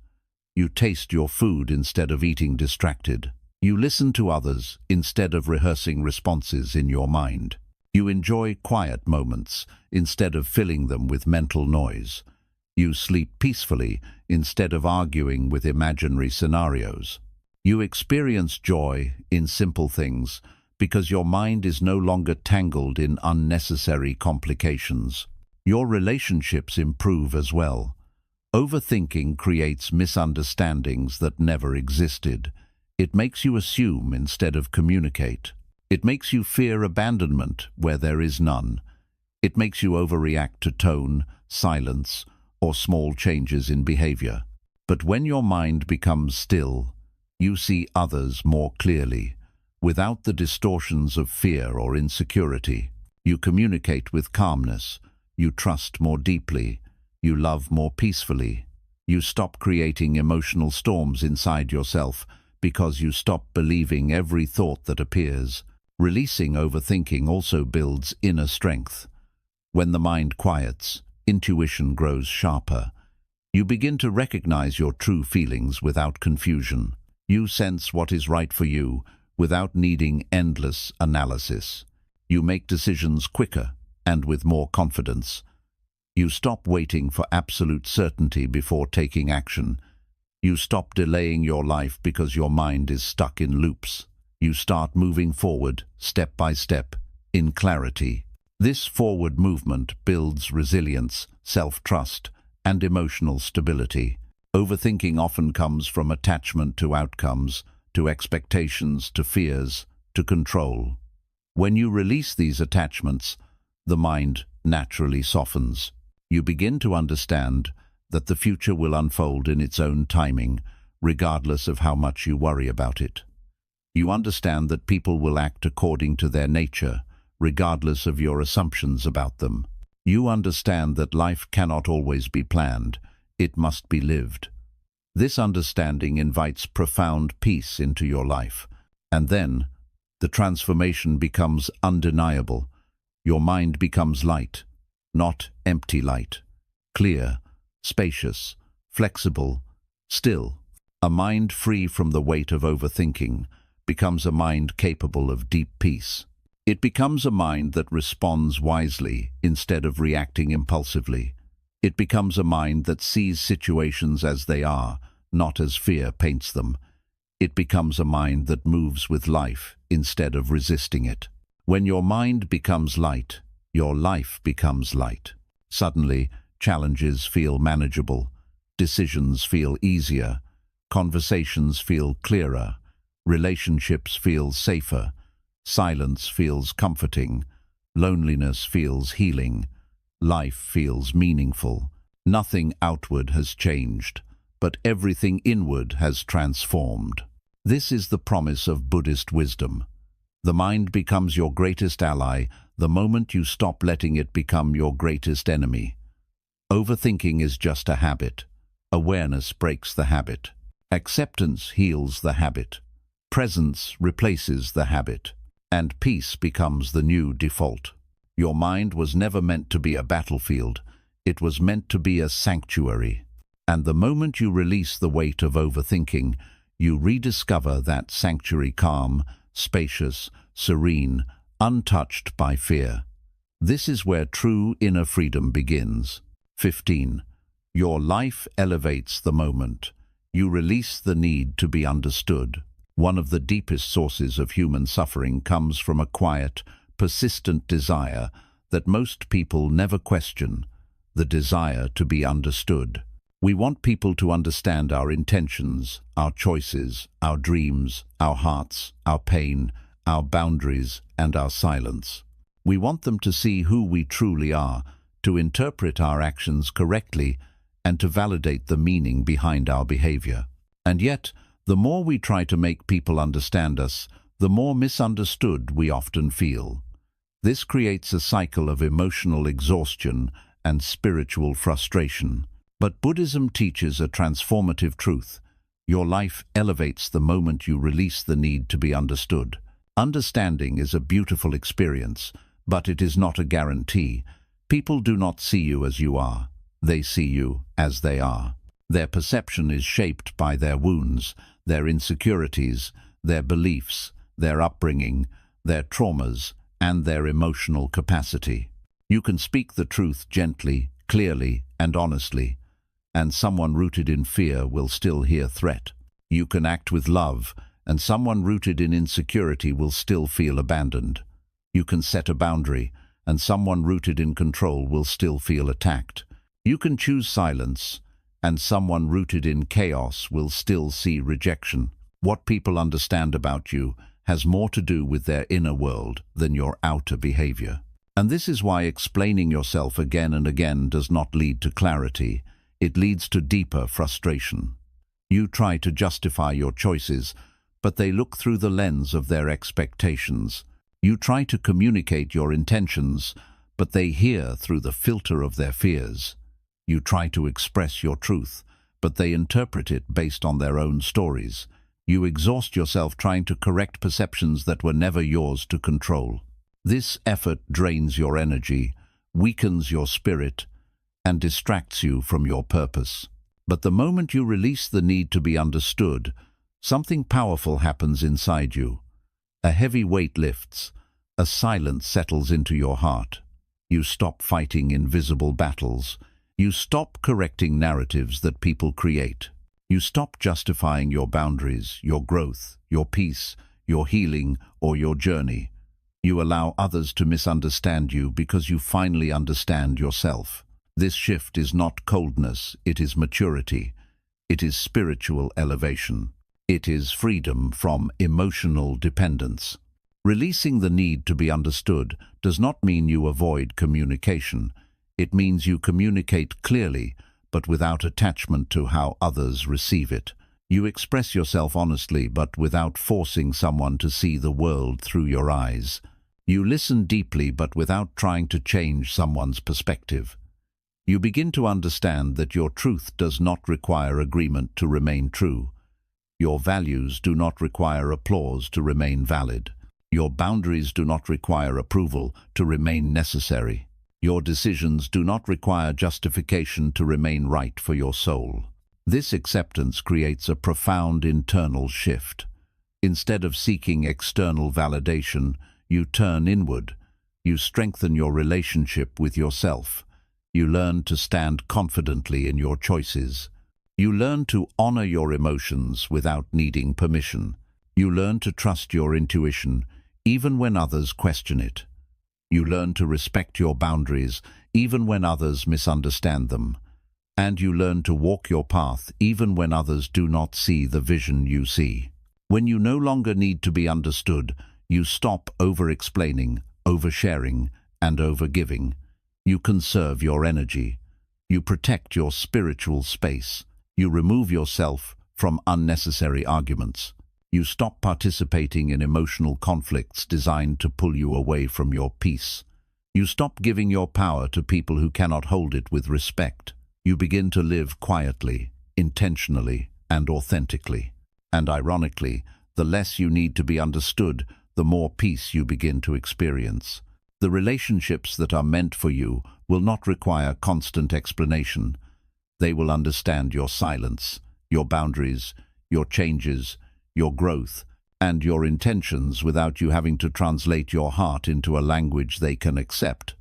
You taste your food instead of eating distracted. You listen to others instead of rehearsing responses in your mind. You enjoy quiet moments instead of filling them with mental noise. You sleep peacefully instead of arguing with imaginary scenarios. You experience joy in simple things because your mind is no longer tangled in unnecessary complications. Your relationships improve as well. Overthinking creates misunderstandings that never existed. It makes you assume instead of communicate. It makes you fear abandonment where there is none. It makes you overreact to tone, silence, or small changes in behavior. But when your mind becomes still, you see others more clearly, without the distortions of fear or insecurity. You communicate with calmness. You trust more deeply. You love more peacefully. You stop creating emotional storms inside yourself because you stop believing every thought that appears. Releasing overthinking also builds inner strength. When the mind quiets, intuition grows sharper. You begin to recognize your true feelings without confusion. You sense what is right for you without needing endless analysis. You make decisions quicker and with more confidence. You stop waiting for absolute certainty before taking action. You stop delaying your life because your mind is stuck in loops. You start moving forward, step by step, in clarity. This forward movement builds resilience, self-trust, and emotional stability. Overthinking often comes from attachment to outcomes, to expectations, to fears, to control. When you release these attachments, the mind naturally softens. You begin to understand that the future will unfold in its own timing, regardless of how much you worry about it. You understand that people will act according to their nature, regardless of your assumptions about them. You understand that life cannot always be planned, it must be lived. This understanding invites profound peace into your life, and then the transformation becomes undeniable. Your mind becomes light, not empty light, clear, spacious, flexible, still. A mind free from the weight of overthinking becomes a mind capable of deep peace. It becomes a mind that responds wisely instead of reacting impulsively. It becomes a mind that sees situations as they are, not as fear paints them. It becomes a mind that moves with life instead of resisting it. When your mind becomes light, your life becomes light. Suddenly, challenges feel manageable, decisions feel easier, conversations feel clearer, relationships feel safer, silence feels comforting, loneliness feels healing, life feels meaningful. Nothing outward has changed, but everything inward has transformed. This is the promise of Buddhist wisdom. The mind becomes your greatest ally the moment you stop letting it become your greatest enemy. Overthinking is just a habit. Awareness breaks the habit. Acceptance heals the habit. Presence replaces the habit. And peace becomes the new default. Your mind was never meant to be a battlefield. It was meant to be a sanctuary. And the moment you release the weight of overthinking, you rediscover that sanctuary calm, spacious, serene, untouched by fear. This is where true inner freedom begins. 15. Your life elevates the moment. You release the need to be understood. One of the deepest sources of human suffering comes from a quiet, persistent desire that most people never question, the desire to be understood. We want people to understand our intentions, our choices, our dreams, our hearts, our pain, our boundaries, and our silence. We want them to see who we truly are, to interpret our actions correctly, and to validate the meaning behind our behavior. And yet, the more we try to make people understand us, the more misunderstood we often feel. This creates a cycle of emotional exhaustion and spiritual frustration. But Buddhism teaches a transformative truth. Your life elevates the moment you release the need to be understood. Understanding is a beautiful experience, but it is not a guarantee. People do not see you as you are. They see you as they are. Their perception is shaped by their wounds, their insecurities, their beliefs, their upbringing, their traumas, and their emotional capacity. You can speak the truth gently, clearly, and honestly, and someone rooted in fear will still hear threat. You can act with love, and someone rooted in insecurity will still feel abandoned. You can set a boundary, and someone rooted in control will still feel attacked. You can choose silence, and someone rooted in chaos will still see rejection. What people understand about you has more to do with their inner world than your outer behavior. And this is why explaining yourself again and again does not lead to clarity. It leads to deeper frustration. You try to justify your choices, but they look through the lens of their expectations. You try to communicate your intentions, but they hear through the filter of their fears. You try to express your truth, but they interpret it based on their own stories. You exhaust yourself trying to correct perceptions that were never yours to control. This effort drains your energy, weakens your spirit, and distracts you from your purpose. But the moment you release the need to be understood, something powerful happens inside you. A heavy weight lifts, a silence settles into your heart. You stop fighting invisible battles. You stop correcting narratives that people create. You stop justifying your boundaries, your growth, your peace, your healing, or your journey. You allow others to misunderstand you because you finally understand yourself. This shift is not coldness, it is maturity. It is spiritual elevation. It is freedom from emotional dependence. Releasing the need to be understood does not mean you avoid communication. It means you communicate clearly, but without attachment to how others receive it. You express yourself honestly, but without forcing someone to see the world through your eyes. You listen deeply, but without trying to change someone's perspective. You begin to understand that your truth does not require agreement to remain true. Your values do not require applause to remain valid. Your boundaries do not require approval to remain necessary. Your decisions do not require justification to remain right for your soul. This acceptance creates a profound internal shift. Instead of seeking external validation, you turn inward. You strengthen your relationship with yourself. You learn to stand confidently in your choices. You learn to honor your emotions without needing permission. You learn to trust your intuition, even when others question it. You learn to respect your boundaries, even when others misunderstand them. And you learn to walk your path, even when others do not see the vision you see. When you no longer need to be understood, you stop over-explaining, oversharing, and over-giving. You conserve your energy. You protect your spiritual space. You remove yourself from unnecessary arguments. You stop participating in emotional conflicts designed to pull you away from your peace. You stop giving your power to people who cannot hold it with respect. You begin to live quietly, intentionally, and authentically. And ironically, the less you need to be understood, the more peace you begin to experience. The relationships that are meant for you will not require constant explanation. They will understand your silence, your boundaries, your changes, your growth, and your intentions without you having to translate your heart into a language they can accept.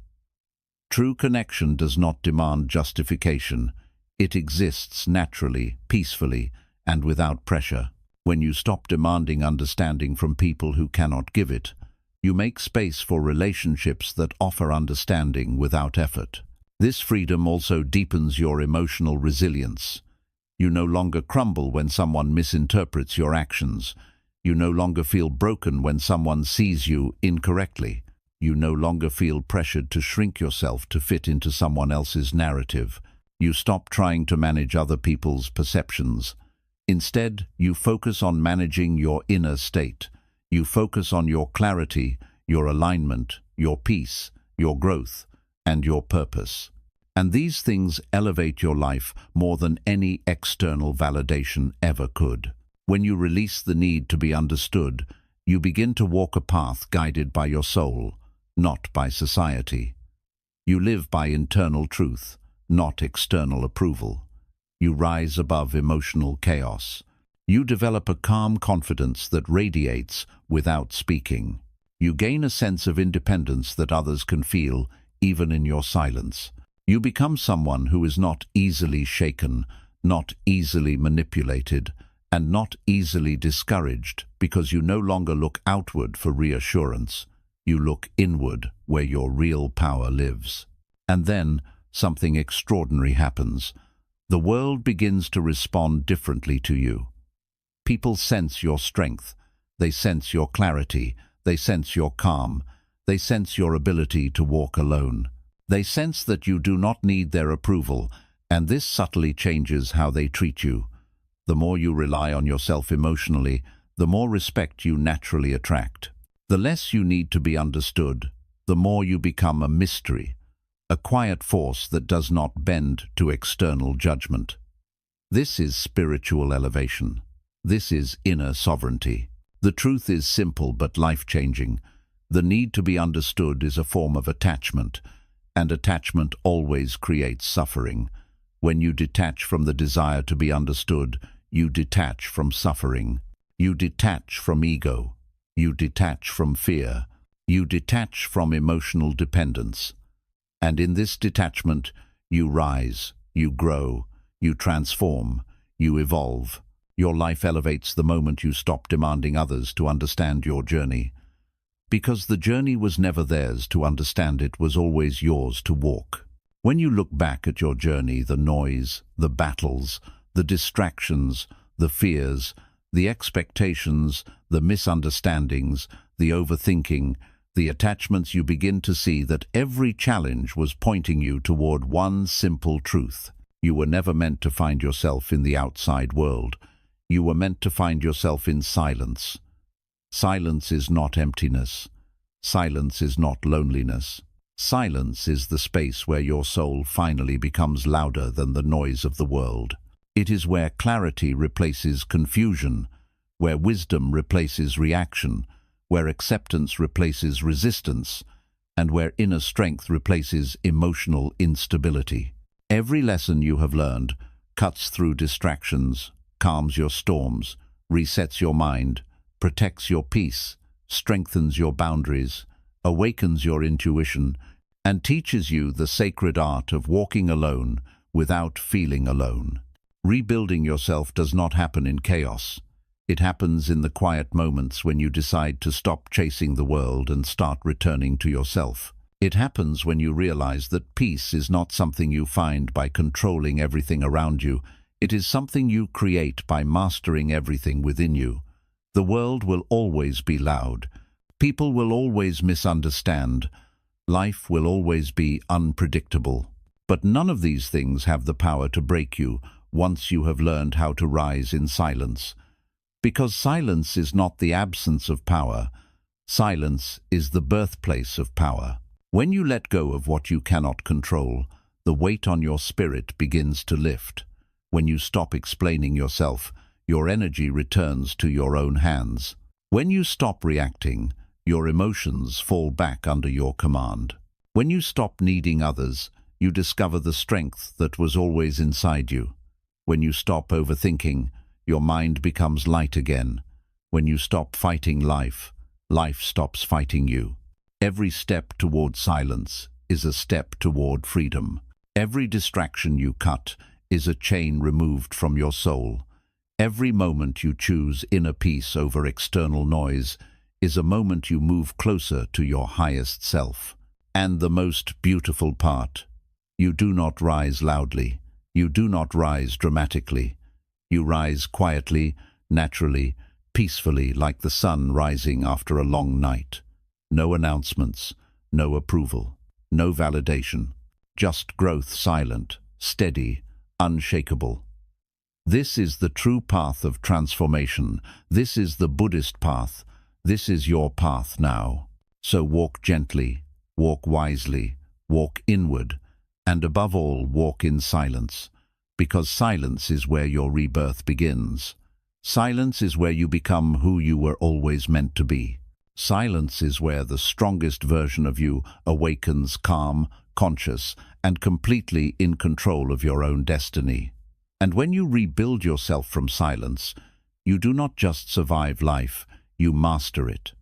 True connection does not demand justification. It exists naturally, peacefully, and without pressure. When you stop demanding understanding from people who cannot give it, you make space for relationships that offer understanding without effort. This freedom also deepens your emotional resilience. You no longer crumble when someone misinterprets your actions. You no longer feel broken when someone sees you incorrectly. You no longer feel pressured to shrink yourself to fit into someone else's narrative. You stop trying to manage other people's perceptions. Instead, you focus on managing your inner state. You focus on your clarity, your alignment, your peace, your growth, and your purpose. And these things elevate your life more than any external validation ever could. When you release the need to be understood, you begin to walk a path guided by your soul, not by society. You live by internal truth, not external approval. You rise above emotional chaos. You develop a calm confidence that radiates without speaking. You gain a sense of independence that others can feel, even in your silence. You become someone who is not easily shaken, not easily manipulated, and not easily discouraged because you no longer look outward for reassurance. You look inward where your real power lives. And then something extraordinary happens. The world begins to respond differently to you. People sense your strength. They sense your clarity. They sense your calm. They sense your ability to walk alone. They sense that you do not need their approval, and this subtly changes how they treat you. The more you rely on yourself emotionally, the more respect you naturally attract. The less you need to be understood, the more you become a mystery, a quiet force that does not bend to external judgment. This is spiritual elevation. This is inner sovereignty. The truth is simple but life-changing. The need to be understood is a form of attachment, and attachment always creates suffering. When you detach from the desire to be understood, you detach from suffering. You detach from ego. You detach from fear. You detach from emotional dependence. And in this detachment, you rise, you grow, you transform, you evolve. Your life elevates the moment you stop demanding others to understand your journey. Because the journey was never theirs to understand, it was always yours to walk. When you look back at your journey, the noise, the battles, The distractions, the fears, the expectations, the misunderstandings, the overthinking, the attachments, you begin to see that every challenge was pointing you toward one simple truth. You were never meant to find yourself in the outside world. You were meant to find yourself in silence. Silence is not emptiness. Silence is not loneliness. Silence is the space where your soul finally becomes louder than the noise of the world. It is where clarity replaces confusion, where wisdom replaces reaction, where acceptance replaces resistance, and where inner strength replaces emotional instability. Every lesson you have learned cuts through distractions, calms your storms, resets your mind, protects your peace, strengthens your boundaries, awakens your intuition, and teaches you the sacred art of walking alone without feeling alone. Rebuilding yourself does not happen in chaos. It happens in the quiet moments when you decide to stop chasing the world and start returning to yourself. It happens when you realize that peace is not something you find by controlling everything around you. It is something you create by mastering everything within you. The world will always be loud. People will always misunderstand. Life will always be unpredictable. But none of these things have the power to break you once you have learned how to rise in silence. Because silence is not the absence of power. Silence is the birthplace of power. When you let go of what you cannot control, the weight on your spirit begins to lift. When you stop explaining yourself, your energy returns to your own hands. When you stop reacting, your emotions fall back under your command. When you stop needing others, you discover the strength that was always inside you. When you stop overthinking, your mind becomes light again. When you stop fighting life, life stops fighting you. Every step toward silence is a step toward freedom. Every distraction you cut is a chain removed from your soul. Every moment you choose inner peace over external noise is a moment you move closer to your highest self. And the most beautiful part, you do not rise loudly. You do not rise dramatically. You rise quietly, naturally, peacefully, like the sun rising after a long night. No announcements, no approval, no validation. Just growth, silent, steady, unshakable. This is the true path of transformation. This is the Buddhist path. This is your path now. So walk gently, walk wisely, walk inward, and above all, walk in silence. Because silence is where your rebirth begins. Silence is where you become who you were always meant to be. Silence is where the strongest version of you awakens, calm, conscious, and completely in control of your own destiny. And when you rebuild yourself from silence, you do not just survive life, you master it.